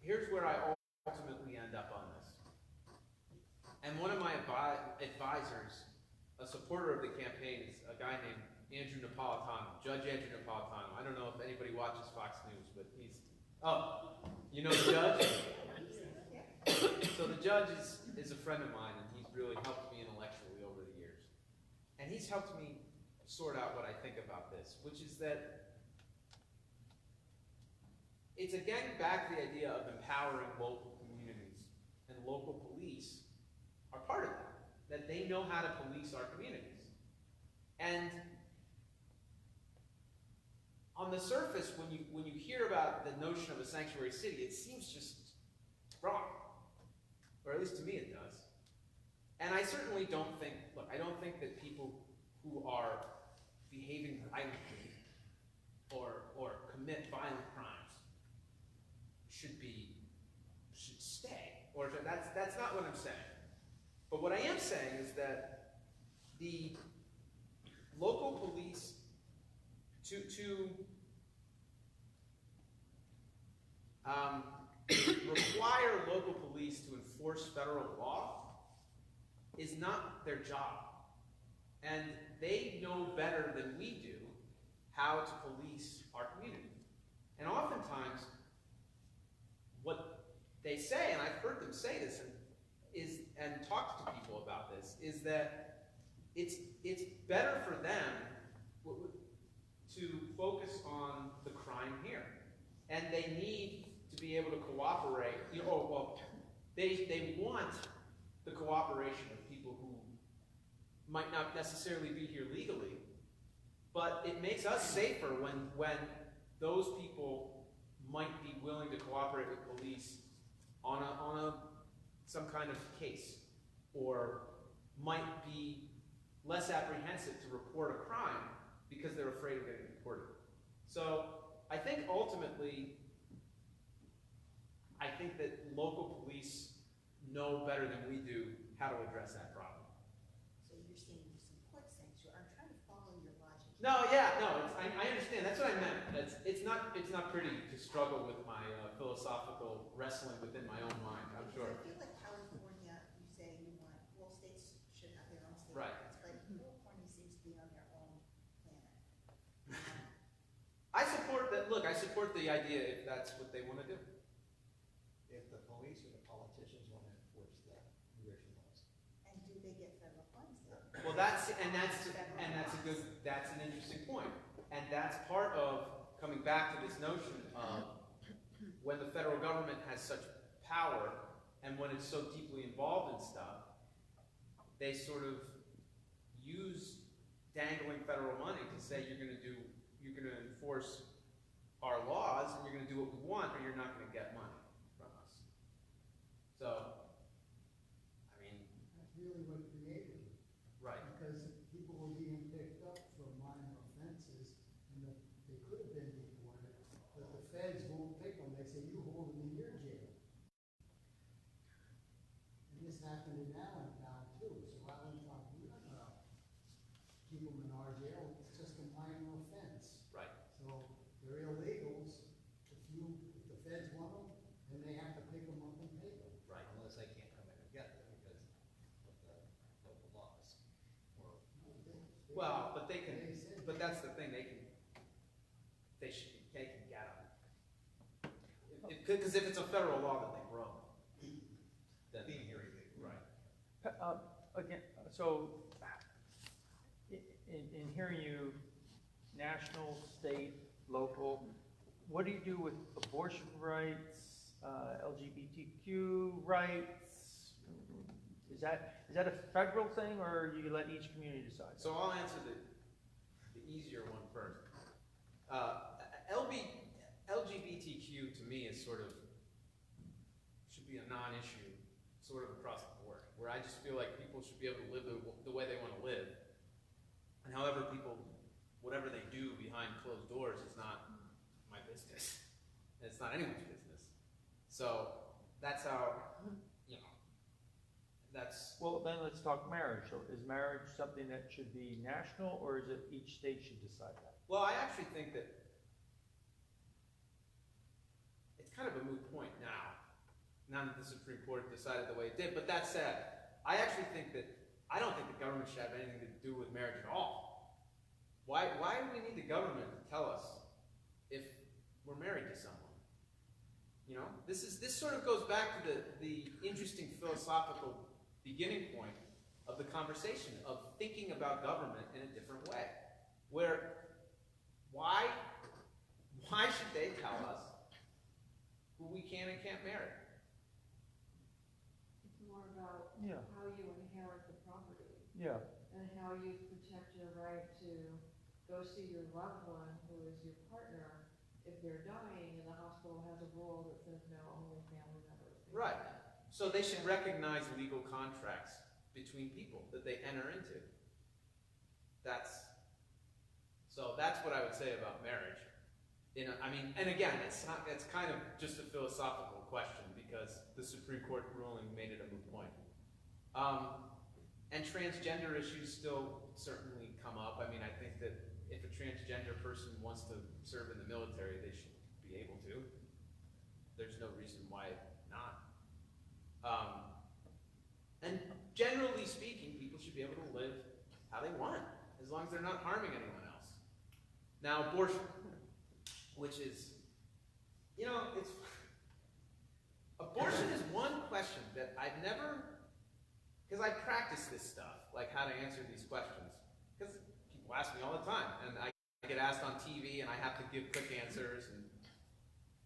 Here's where I ultimately end up on this. And one of my advisors, a supporter of the campaign, is a guy named Andrew Napolitano, Judge Andrew Napolitano. I don't know if anybody watches Fox News, but he's, oh, you know the judge? So the judge is a friend of mine, and he's really helped me intellectually over the years. And he's helped me sort out what I think about this, which is that it's again back to the idea of empowering local communities, and local police are part of that they know how to police our communities. And on the surface, when you hear about the notion of a sanctuary city, it seems just wrong, or at least to me it does. And I certainly don't think, look, I don't think that people who are behaving violently or commit violent crimes should stay, or that's not what I'm saying. But what I am saying is that the local police to require local police to enforce federal law is not their job. And they know better than we do how to police our community. And oftentimes, what they say, and I've heard them say this and talk to people about this, is that it's better for them to focus on the crime here. And they need to be able to cooperate. You know, well, they want the cooperation of people who might not necessarily be here legally, but it makes us safer when those people might be willing to cooperate with police on some kind of case, or might be less apprehensive to report a crime because they're afraid of getting deported. So I think ultimately, I think that local police know better than we do how to address that problem. So you're saying you support sanctuary. I'm trying to follow your logic. No, yeah, no, I understand. That's what I meant. It's not pretty to struggle with my philosophical wrestling within my own mind, I'm sure. I feel like California, you say you want, well, states should have their own state Right. laws, but California seems to be on their own planet. I support that. Look, I support the idea if that's what they want to do. If the police or the politicians want to enforce the immigration laws. And do they get federal funds then? Well, that's an interesting point, and that's part of coming back to this notion of when the federal government has such power and when it's so deeply involved in stuff, they sort of use dangling federal money to say you're going to enforce our laws and you're going to do what we want, or you're not going to get money from us. So, I mean, That's really what created it. right. Because people were being picked up for minor offenses, and they could have been deported, but the feds won't pick them. They say, you hold them in your jail. And this happened in Allentown too. So Allentown, we're not gonna keep them in our jail. It's just a minor offense. Right. So they're illegals. If the feds want them, that's the thing, they can get them. Because if it's a federal law that they broke, then. Being here illegally. Right. Again, so, in hearing you, national, state, local, what do you do with abortion rights, LGBTQ rights? Is that a federal thing, or you let each community decide? So I'll answer the easier one first. LGBTQ to me is sort of, should be a non-issue sort of across the board, where I just feel like people should be able to live the way they want to live. And however people, whatever they do behind closed doors is not my business. And it's not anyone's business. So that's how, you know, that's. Well, then let's talk marriage. So is marriage something that should be national, or is it each state should decide that? Well, I actually think that it's kind of a moot point now that the Supreme Court decided the way it did. But that said, I actually think that, I don't think the government should have anything to do with marriage at all. Why do we need the government to tell us if we're married to someone? You know, this sort of goes back to the interesting philosophical beginning point of the conversation of thinking about government in a different way. Where, why should they tell us who we can and can't marry? It's more about Yeah. how you inherit the property Yeah. and how you protect your right to go see your loved one who is your partner if they're dying and the hospital has a rule that says no, only family members. Right. So they should recognize legal contracts between people that they enter into. So that's what I would say about marriage. I mean, and again, it's kind of just a philosophical question because the Supreme Court ruling made it a moot point. And transgender issues still certainly come up. I mean, I think that if a transgender person wants to serve in the military, they should be able to. There's no reason why not. And generally speaking, people should be able to live how they want, as long as they're not harming anyone else. Now, abortion, which is, you know, abortion is one question that I've never, because I practice this stuff, like how to answer these questions, because people ask me all the time, and I get asked on TV, and I have to give quick answers,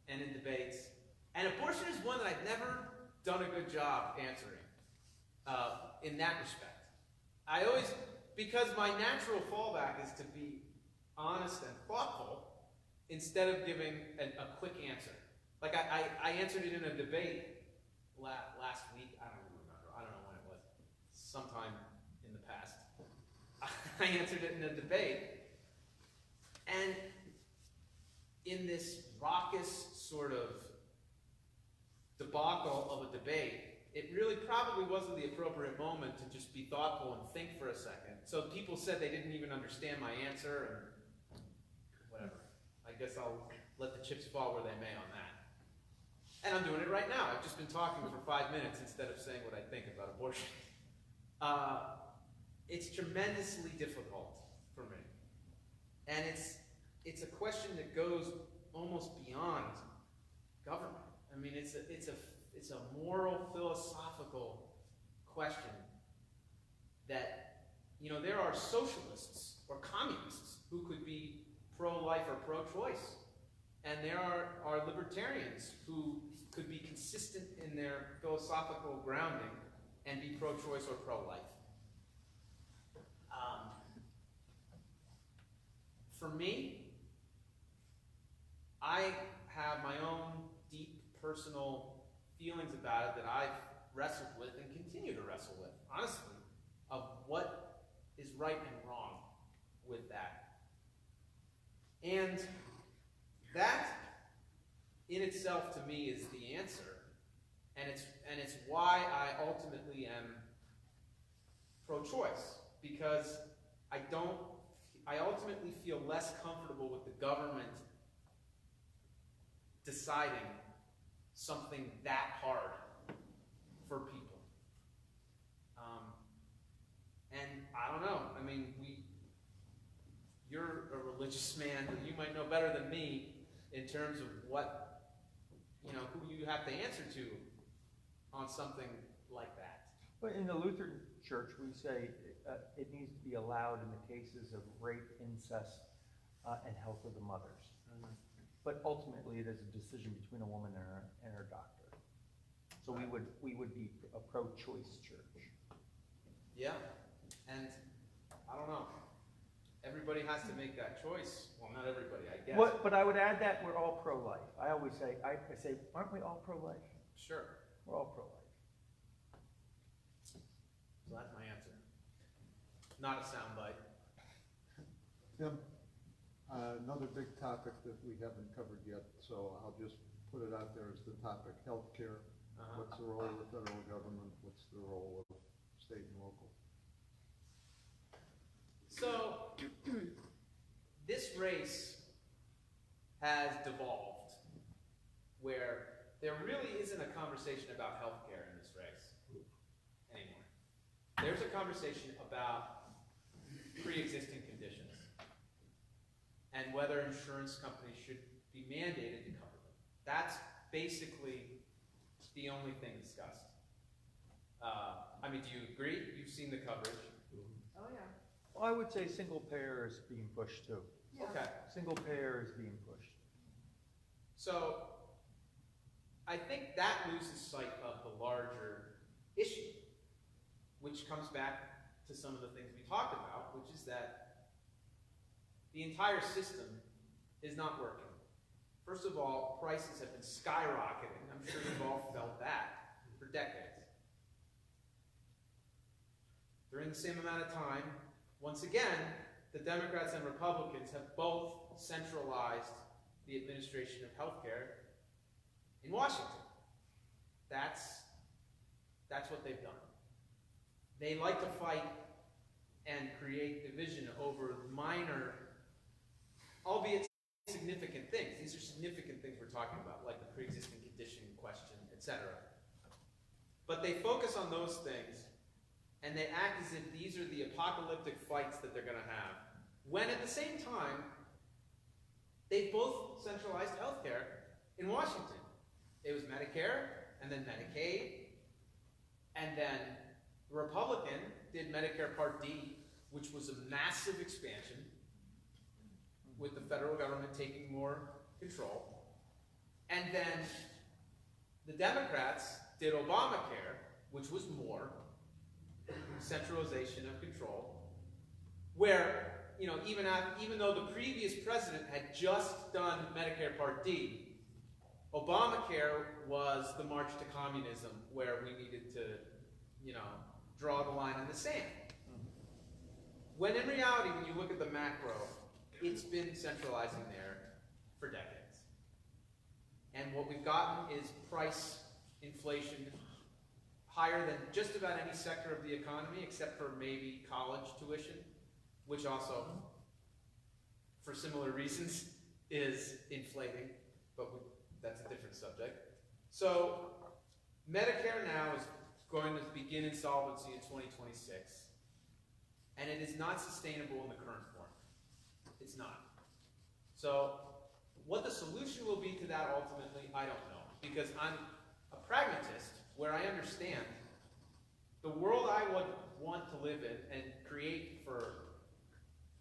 and in debates. And abortion is one that I've never done a good job answering in that respect. I always, because my natural fallback is to be honest and thoughtful instead of giving a quick answer. Like I answered it in a debate last week. I don't remember. I don't know when it was. Sometime in the past. I answered it in a debate. And in this raucous sort of debacle of a debate, it really probably wasn't the appropriate moment to just be thoughtful and think for a second. So people said they didn't even understand my answer, and whatever. I guess I'll let the chips fall where they may on that. And I'm doing it right now. I've just been talking for 5 minutes instead of saying what I think about abortion. It's tremendously difficult for me. And it's a question that goes almost beyond government. I mean, it's a moral, philosophical question that, you know, there are socialists or communists who could be pro-life or pro-choice. And there are libertarians who could be consistent in their philosophical grounding and be pro-choice or pro-life. For me, I have my own deep personal feelings about it that I've wrestled with and continue to wrestle with, honestly, of what is right and wrong with that. And that in itself to me is the answer. And it's why I ultimately am pro-choice, because I ultimately feel less comfortable with the government deciding something that hard for people. And I don't know, I mean, you're a religious man, but you might know better than me in terms of what, you know, who you have to answer to on something like that. But in the Lutheran Church, we say it needs to be allowed in the cases of rape, incest, and health of the mothers. But ultimately, it is a decision between a woman and her doctor. So we would be a pro-choice church. Yeah, and I don't know. Everybody has to make that choice. Well, not everybody, I guess. But I would add that we're all pro-life. I always say, I say, aren't we all pro-life? Sure. We're all pro-life. So that's my answer. Not a soundbite. Tim, another big topic that we haven't covered yet, so I'll just put it out there as the topic, healthcare. What's the role of the federal government? What's the role of state and local? So, this race has devolved where there really isn't a conversation about healthcare in this race anymore. There's a conversation about pre-existing conditions and whether insurance companies should be mandated to cover them. That's basically the only thing discussed. I mean, do you agree? You've seen the coverage. Oh, yeah. Well, I would say single payer is being pushed too. Yeah. Okay. Single payer is being pushed. So, I think that loses sight of the larger issue, which comes back to some of the things we talked about, which is that the entire system is not working. First of all, prices have been skyrocketing. I'm sure you've all felt that for decades. During the same amount of time, once again, the Democrats and Republicans have both centralized the administration of healthcare in Washington. That's what they've done. They like to fight and create division over minor, albeit significant things. These are significant things we're talking about, like the pre-existing condition question, etc. But they focus on those things, and they act as if these are the apocalyptic fights that they're going to have, when at the same time, they both centralized healthcare in Washington. It was Medicare, and then Medicaid, and then the Republican did Medicare Part D, which was a massive expansion, with the federal government taking more control. And then the Democrats did Obamacare, which was more centralization of control, where, you know, even though the previous president had just done Medicare Part D, Obamacare was the march to communism, where we needed to, you know, draw the line in the sand. When in reality, when you look at the macro, it's been centralizing there for decades. And what we've gotten is price inflation higher than just about any sector of the economy, except for maybe college tuition, which also, for similar reasons, is inflating, but that's a different subject. So, Medicare now is going to begin insolvency in 2026, and it is not sustainable in the current form. It's not. So, what the solution will be to that ultimately, I don't know, because I'm a pragmatist, where I understand the world I would want to live in and create for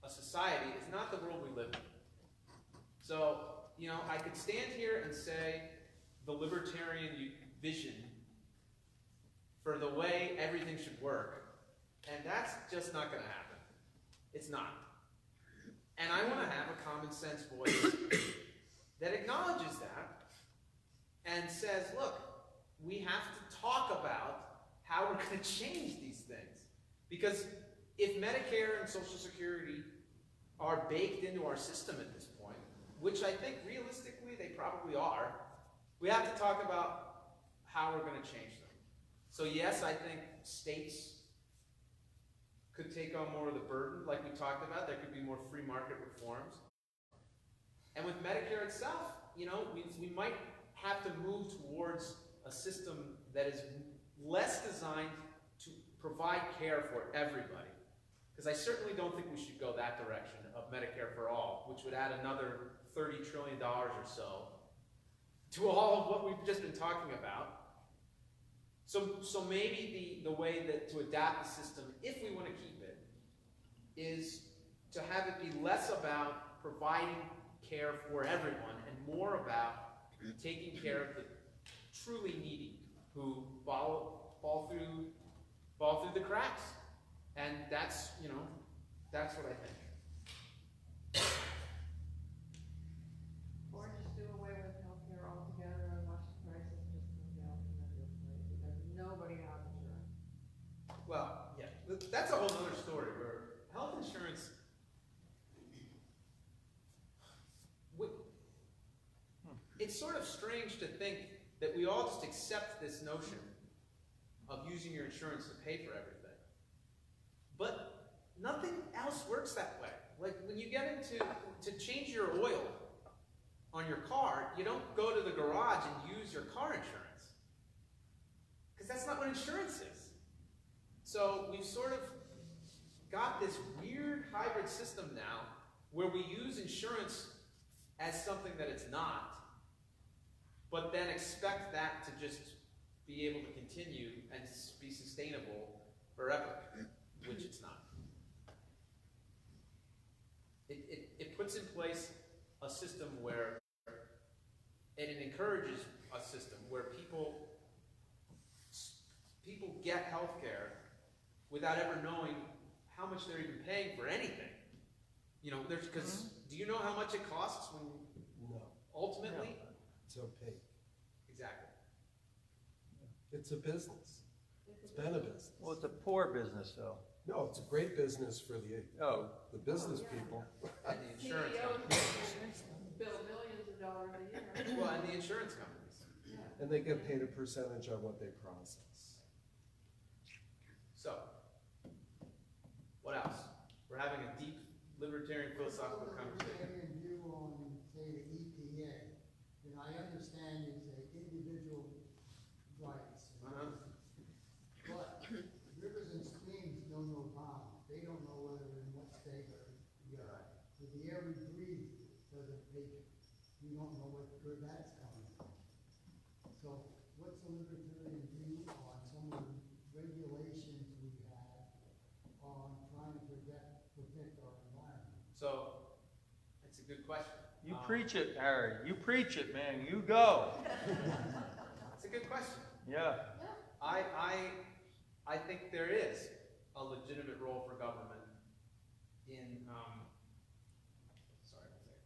a society is not the world we live in. So, you know, I could stand here and say the libertarian vision for the way everything should work, and that's just not going to happen. It's not. And I want to have a common sense voice that acknowledges that and says, look, we have to talk about how we're going to change these things. Because if Medicare and Social Security are baked into our system at this point, which I think realistically they probably are, we have to talk about how we're going to change them. So yes, I think states could take on more of the burden, like we talked about. There could be more free market reforms. And with Medicare itself, you know, we might have to move towards a system that is less designed to provide care for everybody. Because I certainly don't think we should go that direction of Medicare for all, which would add another $30 trillion or so to all of what we've just been talking about. So maybe the way that to adapt the system, if we want to keep it, is to have it be less about providing care for everyone and more about taking care of the truly needy who fall through the cracks. And that's, that's what I think. Or just do away with healthcare altogether and watch the prices just come down tremendously because nobody has insurance. Well, yeah, that's a whole other story where health insurance, it's sort of strange to think that we all just accept this notion of using your insurance to pay for everything. But nothing else works that way. Like when you get into, to change your oil on your car, you don't go to the garage and use your car insurance. Because that's not what insurance is. So we've sort of got this weird hybrid system now where we use insurance as something that it's not, but then expect that to just be able to continue and be sustainable forever, which it's not. It puts in place a system where, and it encourages a system where people get health care without ever knowing how much they're even paying for anything. Because do you know how much it costs when No, ultimately? it's opaque. Exactly. It's a business. It's been a business. Well, it's a poor business, though. No, it's a great business for the business people. And the insurance CEOs bill millions of dollars a year. Well, and the insurance companies. Yeah. And they get paid a percentage on what they process. So, what else? We're having a deep libertarian philosophical conversation. Libertarian view on, say, the EPA, and I understand you say individual rights. But rivers and streams know no bounds. They don't know whether in what state we are. With the air we breathe doesn't make it. We don't know where that's coming from. So what's the libertarian view on some of the regulations we have on trying to protect our environment? So, it's a good question. You preach it, Harry. You preach it, man. You go. It's a good question. Yeah. I think there is a legitimate role for government in, sorry, one second.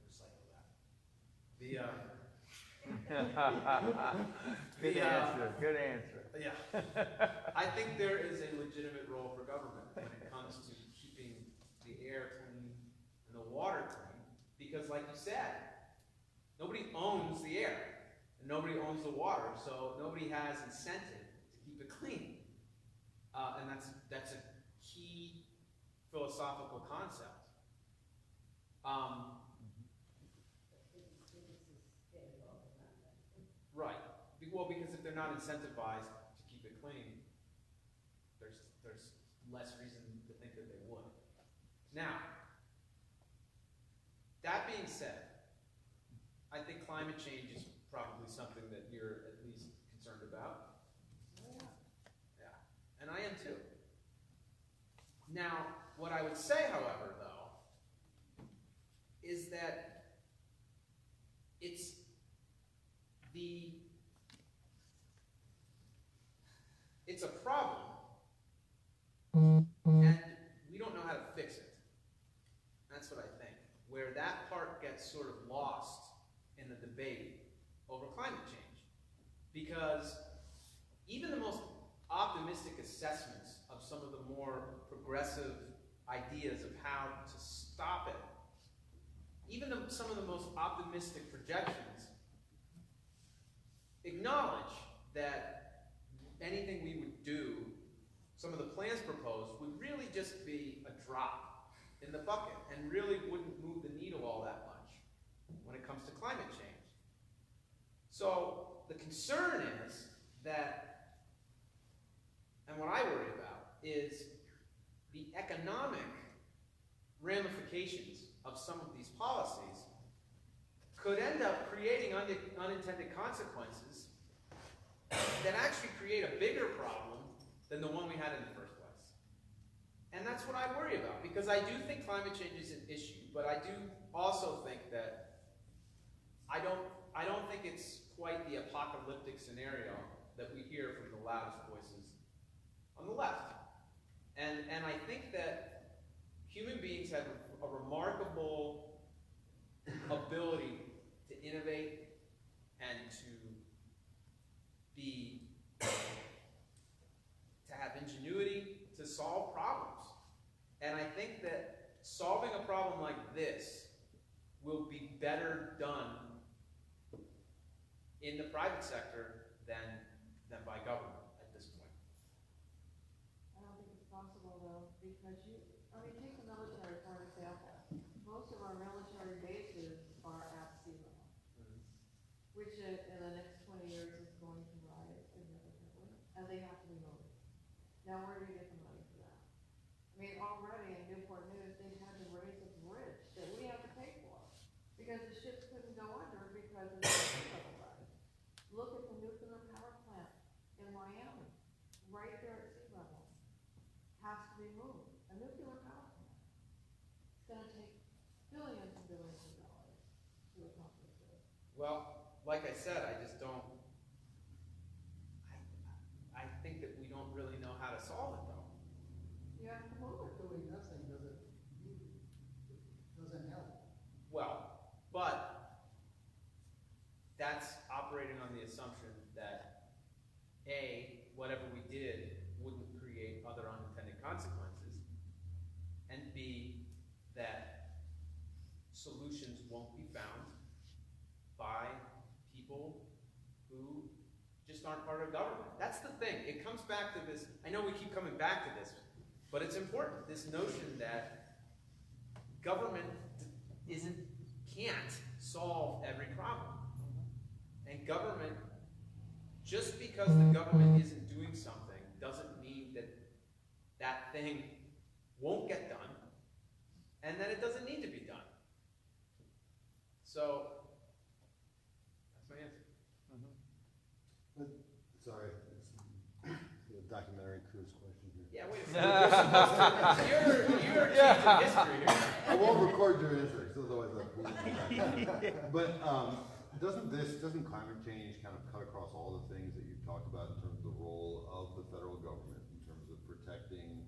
Recycle that. Good answer. Good answer. Yeah. I think there is a legitimate role for government when it comes to keeping the air clean and the water clean, because like you said, nobody owns the air. And nobody owns the water, so nobody has incentive to keep it clean. And that's a key philosophical concept. Right. Well, because if they're not incentivized to keep it clean, there's less reason to think that they would. Now, that being said, I think climate change is probably something that you're at least concerned about. Yeah. And I am too. Now, what I would say, however, though, is that it's a problem, and we don't know how to fix it. That's what I think. Where that part gets sort of lost in the debate over climate change. Because even the most optimistic assessments of some of the more progressive ideas of how to stop it, even some of the most optimistic projections acknowledge that anything we would do, some of the plans proposed, would really just be a drop in the bucket and really wouldn't move the needle all that much when it comes to climate change. So the concern is that and what I worry about is the economic ramifications of some of these policies could end up creating unintended consequences that actually create a bigger problem than the one we had in the first place. And that's what I worry about, because I do think climate change is an issue, but I do also think that I don't think it's quite the apocalyptic scenario that we hear from the loudest voices on the left. And I think that human beings have a remarkable ability to innovate and to have ingenuity to solve problems. And I think that solving a problem like this will be better done in the private sector than by government at this point. I don't think it's possible though, because take the military for example. Most of our military bases are at sea level, which in the next 20 years is going to rise significantly, and they have to be moved. Now, where do you get the money for that? Already in Newport News, they had to raise a bridge that we have to pay for, because the ships couldn't go under because of the sea level rise. Look at the nuclear power plant in Miami, right there at sea level. Has to be moved. A nuclear power plant. It's going to take billions and billions of dollars to accomplish this. Well, like I said, I just don't, I think that we don't really know how to solve it though. You have to move it. Doing nothing doesn't help. Well, but that's operating on the assumption that A, whatever we did wouldn't create other unintended consequences, and B, that solutions won't be found by people who just aren't part of government. That's the thing. It comes back to this. I know we keep coming back to this, but it's important. This notion that government can't solve every problem. And government, just because the government isn't doing something, doesn't mean that that thing won't get done, and that it doesn't need to be done. So, that's my answer. Sorry, it's a documentary cruise question here. Yeah, wait a second. You're teaching history here. I won't record your answer, because otherwise I'll But doesn't climate change kind of cut across all the things that you've talked about in terms of the role of the federal government, in terms of protecting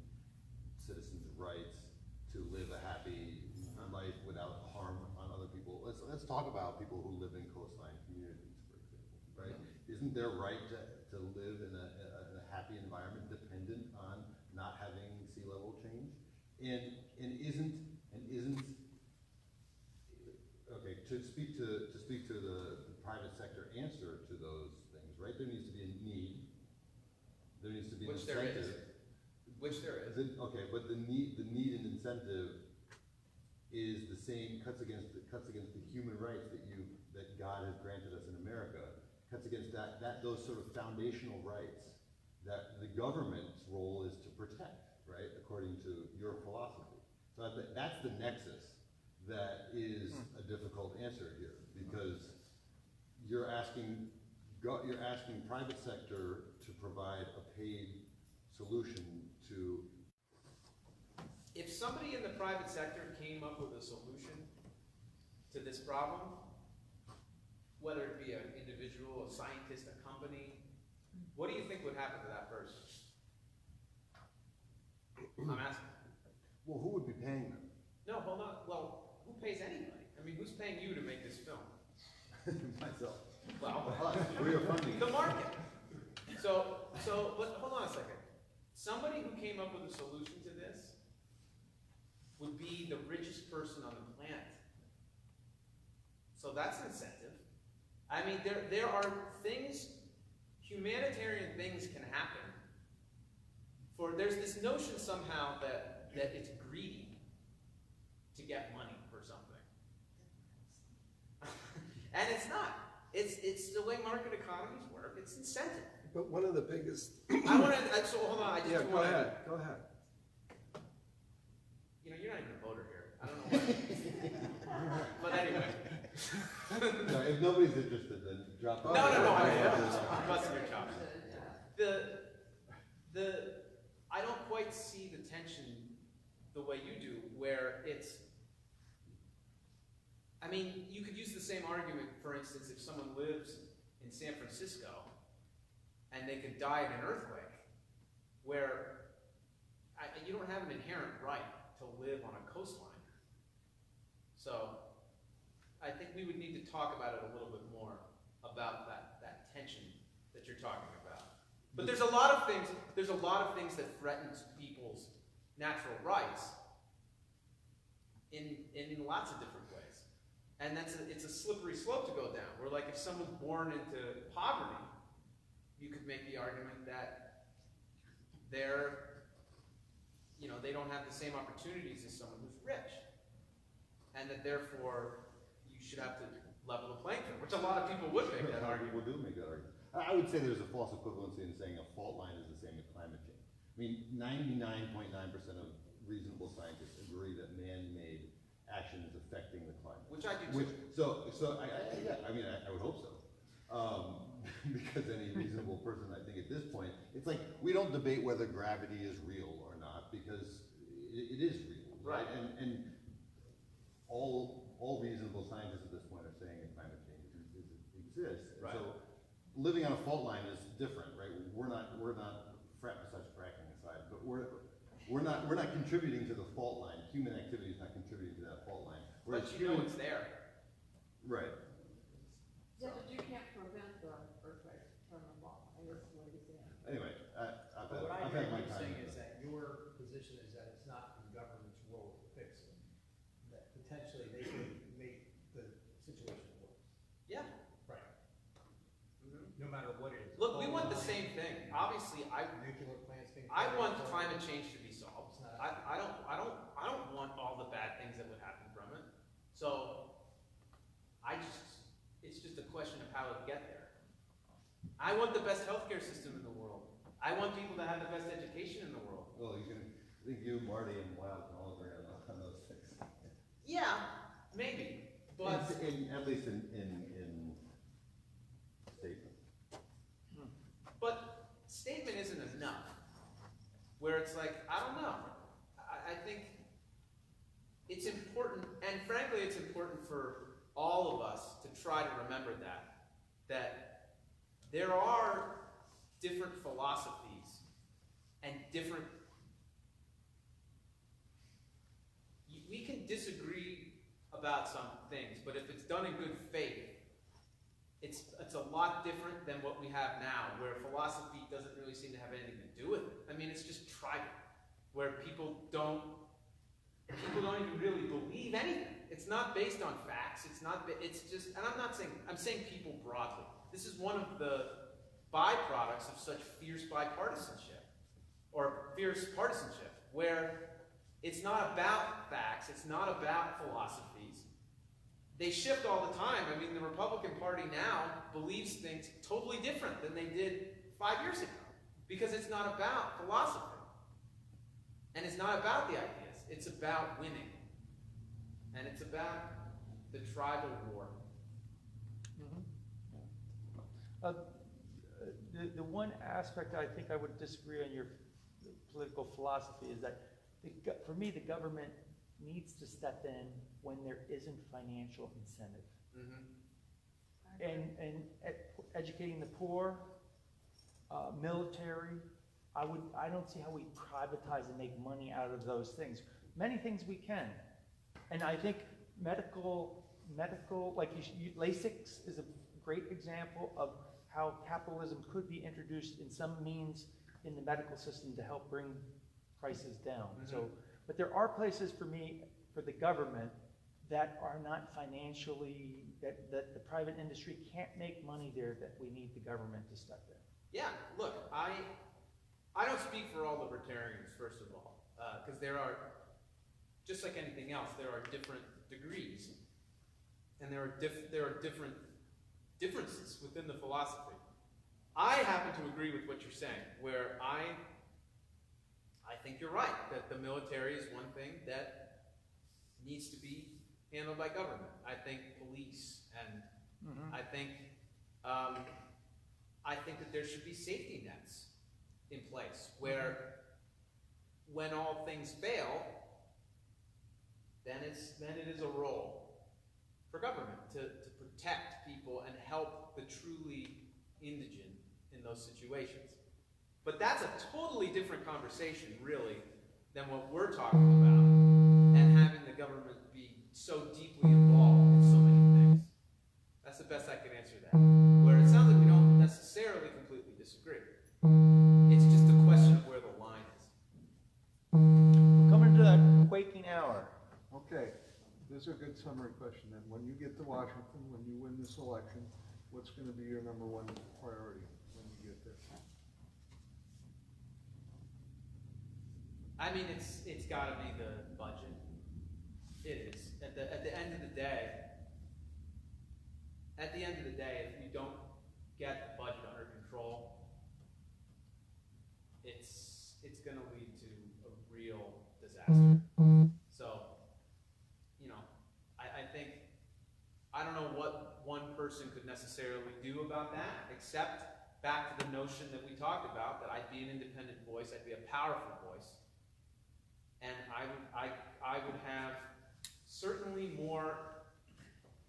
citizens' rights to live a happy life without harm on other people? Let's talk about people who live in coastline communities, for example, right? Isn't their right to live in a happy environment dependent on not having sea level change? And isn't okay, to speak to the private sector answer to those things, right? There needs to be a need. There needs to be an incentive. Which there is. Okay, but the need and incentive is the same, cuts against the human rights that God has granted us in America, cuts against those sort of foundational rights that the government's role is to protect, right? According to your philosophy. So I think that's the nexus that is a difficult answer here, because you're asking private sector to provide a paid solution to. If somebody in the private sector came up with a solution to this problem, whether it be an individual, a scientist, a company, what do you think would happen to that person? I'm asking. Well, who would be paying them? No, hold on. Well, who pays anybody? Who's paying you to make this film? Myself. Well, We are funding the market. But hold on a second. Somebody who came up with a solution to this would be the richest person on the planet. So that's incentive. There are things, humanitarian things can happen. There's this notion somehow that it's greedy to get money for something. And it's not. It's the way market economies work. It's incentive. But one of the biggest, I wanna, so hold on, I just yeah, wanna. go ahead, go ahead. You know, you're not even a voter here. I don't know what. But anyway. No, if nobody's interested, then drop. No, I'm busting your chops. I don't quite see the tension the way you do, where it's, I mean, you could use the same argument, for instance, if someone lives in San Francisco and they could die in an earthquake, where you don't have an inherent right to live on a coastline. So I think we would need to talk about it a little bit more, about that tension that you're talking about. But there's a lot of things that threaten people's natural rights in lots of different ways. And it's a slippery slope to go down, where like if someone's born into poverty, you could make the argument that they don't have the same opportunities as someone who's rich. And that therefore you should have to level the playing field, which a lot of people would make that argument. People do make that argument. I would say there's a false equivalency in saying a fault line is the same as climate change. I mean, 99.9% of reasonable scientists agree that man-made action is affecting the climate. Which I do too. I would hope so. Because any reasonable person, I think at this point, it's like, we don't debate whether gravity is real or not, because it is real. Right. And all reasonable scientists at this point are saying that climate change exists. And Right. so living on a fault line is different, right? We're not such cracking aside, but we're not contributing to the fault line. Human activity is not contributing to that fault line. But you know it's there. Right. Yeah, but you can't prevent the earthquake from the fall, I guess is what he's saying. Anyway, I've But what I had hear my you time. saying is that your position is that it's not the government's role to fix it. That potentially they could make the situation worse. Yeah. Right. No matter what it is. Look, we want the same thing. Obviously, Nuclear plants being. I want fired, climate change to be solved. It's not- I don't want all the bad things that would happen from it. So it's just a question of how to get there. I want the best healthcare system in the world. I want people to have the best education in the world. Well, I think you, Marty, and Wild can all agree on those things. Yeah, maybe, but At least in statement. But statement isn't enough. Where it's like, I don't know. I think it's important, and frankly, it's important for all of us to try to remember that there are different philosophies and different. We can disagree about some things, but if it's done in good faith, it's a lot different than what we have now, where philosophy doesn't really seem to have anything to do with it. I mean, it's just tribal, where people don't even really believe anything. It's not based on facts. It's just, and I'm saying people broadly. This is one of the byproducts of such fierce bipartisanship, or fierce partisanship, where it's not about facts, it's not about philosophies. They shift all the time. I mean, the Republican Party now believes things totally different than they did 5 years ago, because it's not about philosophy. And it's not about the ideas. It's about winning. And it's about the tribal war. The one aspect I think I would disagree on your political philosophy is that, for me, the government needs to step in when there isn't financial incentive. And educating the poor, military, I don't see how we privatize and make money out of those things. Many things we can. And I think medical, like LASIK is a great example of how capitalism could be introduced in some means in the medical system to help bring prices down. But there are places for me, for the government, that are not financially, that the private industry can't make money there, that we need the government to step in. Yeah, look, I don't speak for all libertarians, first of all, because there are, just like anything else, there are different degrees, and there are different differences within the philosophy. I happen to agree with what you're saying, where I think you're right, that the military is one thing that needs to be handled by government. I think police, and I think that there should be safety nets in place where, when all things fail, then it is a role for government to protect people and help the truly indigent in those situations. But that's a totally different conversation, really, than what we're talking about, and having the government be so deeply involved in so many things. That's the best I can answer that. Where it sounds like we don't necessarily completely disagree. It's just a question of where the line is. We're coming to that quaking hour. Okay, this is a good summary question then. When you get to Washington, when you win this election, what's gonna be your number one priority when you get there? I mean, it's got to be the budget. It is. At the end of the day, if we don't get the budget under control, it's going to lead to a real disaster. So, I think, I don't know what one person could necessarily do about that, except back to the notion that we talked about, that I'd be an independent voice, I'd be a powerful voice. And I would have certainly more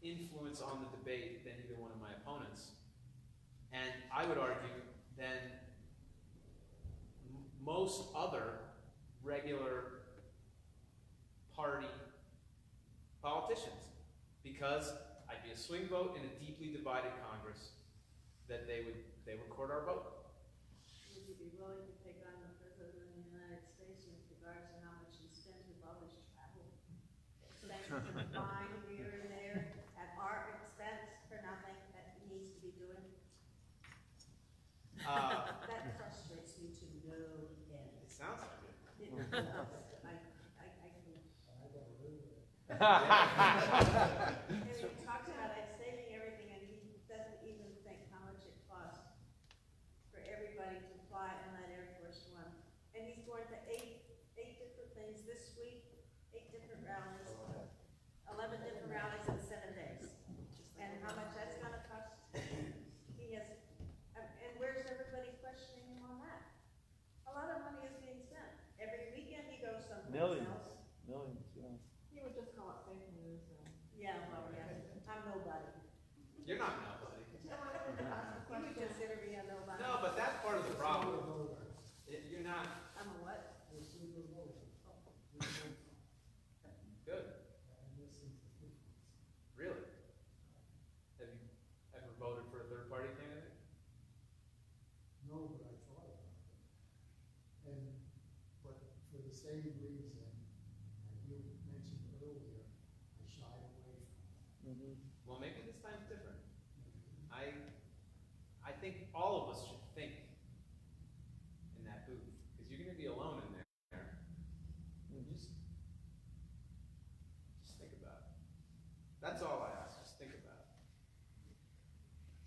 influence on the debate than either one of my opponents. And I would argue than most other regular party politicians, because I'd be a swing vote in a deeply divided Congress that they would court our vote. Would you be willing to take on the President of the United States with regards to how much he spends with all his travel? Expenses to fine here and there at our expense for nothing that he needs to be doing? That frustrates me to no end. It sounds like it. It does. I can. And he talks about it saving everything, and he doesn't even think how much it costs for everybody to fly on that Air Force One. And he's going to eight different things this week, 8 different rallies, 11 different rallies in 7 days. And how much that's gonna cost, he has, and where's everybody questioning him on that? A lot of money is being spent. Every weekend he goes someplace Millions, else. yeah. He would just call it fake news and. Yeah, well, yeah, I'm nobody. You're not nobody. You would consider me a nobody. No, but that's part of the problem. You're not I'm a what? good. Really? Have you ever voted for a third-party candidate? No, but I thought about it. But for the same reason, that you mentioned earlier, I shied away from it. Well, maybe this time's different. I think all of us should think in that booth, because you're going to be alone in there. Just think about it. That's all I ask. Just think about it.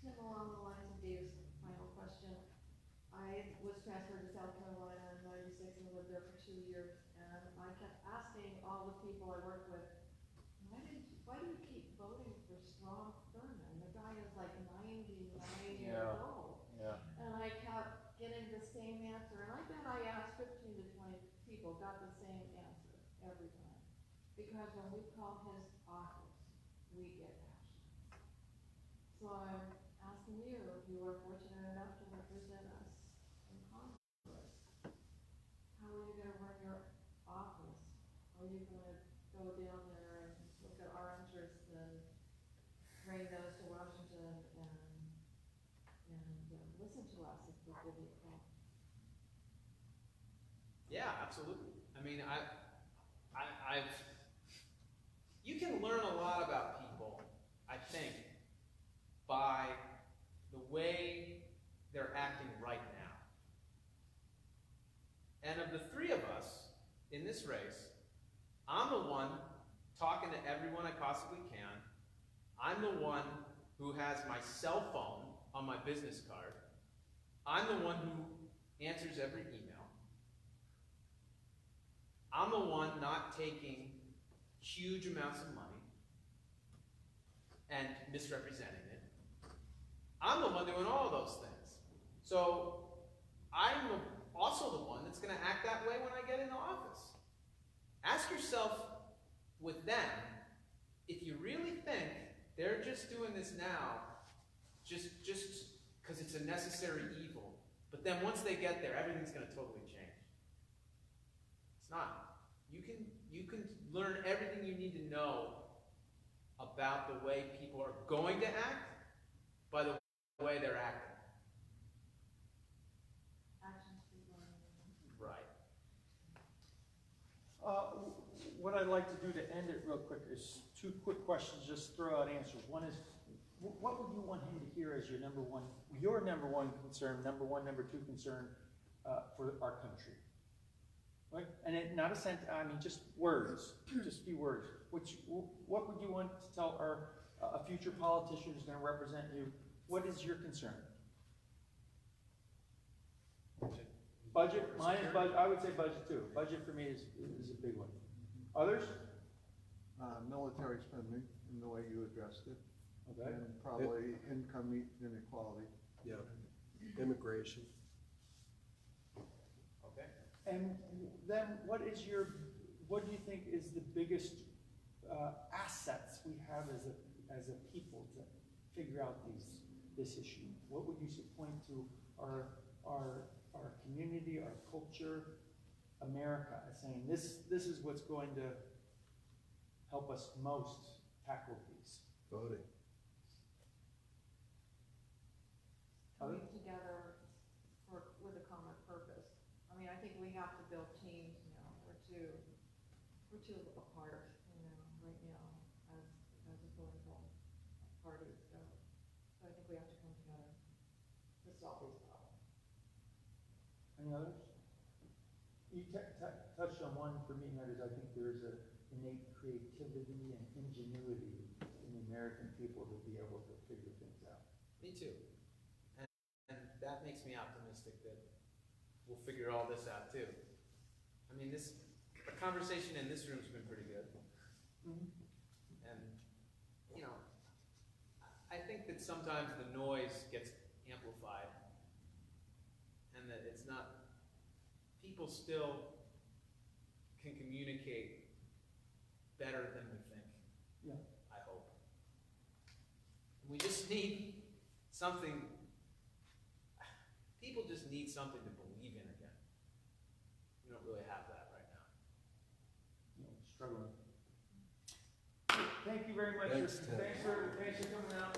Tim, along the lines of Dave's final question, I was transferred to South Carolina in '96 and lived there for 2 years, and I kept asking all the people I worked with, why do you keep voting for Strom Thurmond? The guy is like 99 years old. Yeah. And I kept getting the same answer, and I bet I asked 15 to 20 people, got the same answer every time. Because when we call his office, we get action. So I'm asking you, if you are fortunate enough to represent us in Congress, how are you gonna run your office? Are you gonna go down there and look at our interests and bring those to Washington and listen to us if we give you a call? Yeah, absolutely. I mean, you can learn a lot about people, I think, by the way they're acting right now. And of the 3 of us in this race, I'm the one talking to everyone I possibly can. I'm the one who has my cell phone on my business card. I'm the one who answers every email. I'm the one not taking huge amounts of money and misrepresenting it. I'm the one doing all of those things. So I'm also the one that's going to act that way when I get into office. Ask yourself with them, if you really think they're just doing this now just because it's a necessary evil, but then once they get there, everything's going to totally change. It's not. You can learn everything you need to know about the way people are going to act by the way they're acting. Actions speak louder than words. Right. What I'd like to do to end it real quick is two quick questions, just throw out answers. One is, what would you want him to hear as your number one concern, number one, number two concern for our country? Right? And not a sentence, I mean, just words, just a few words. What would you want to tell a future politician who's going to represent you? What is your concern? Budget, mine is budget, I would say budget too. Budget for me is a big one. Others? Military spending in the way you addressed it. Okay. And probably income inequality. Yeah, immigration. Okay. And then what do you think is the biggest assets we have as a people to figure out this issue? What would you point to our community, our culture, America, as saying this is what's going to help us most tackle these? Voting. Coming together with a common purpose. I mean, I think we have to build teams now. We're too apart, right now as a political party. So I think we have to come together to solve these problems. Any others? You touched on one for me, and that is I think there is an innate creativity and ingenuity in the American people to be able to figure things out. Me too. And that makes me optimistic that we'll figure all this out too. I mean, the conversation in this room has been pretty good. Mm-hmm. And, I think that sometimes the noise gets amplified and that it's not, people still can communicate better than we think. Yeah. I hope. We just need something, people just need something to believe in again. We don't really have that right now. Struggling. Thank you very much. Thanks, Tim. Thanks for coming out.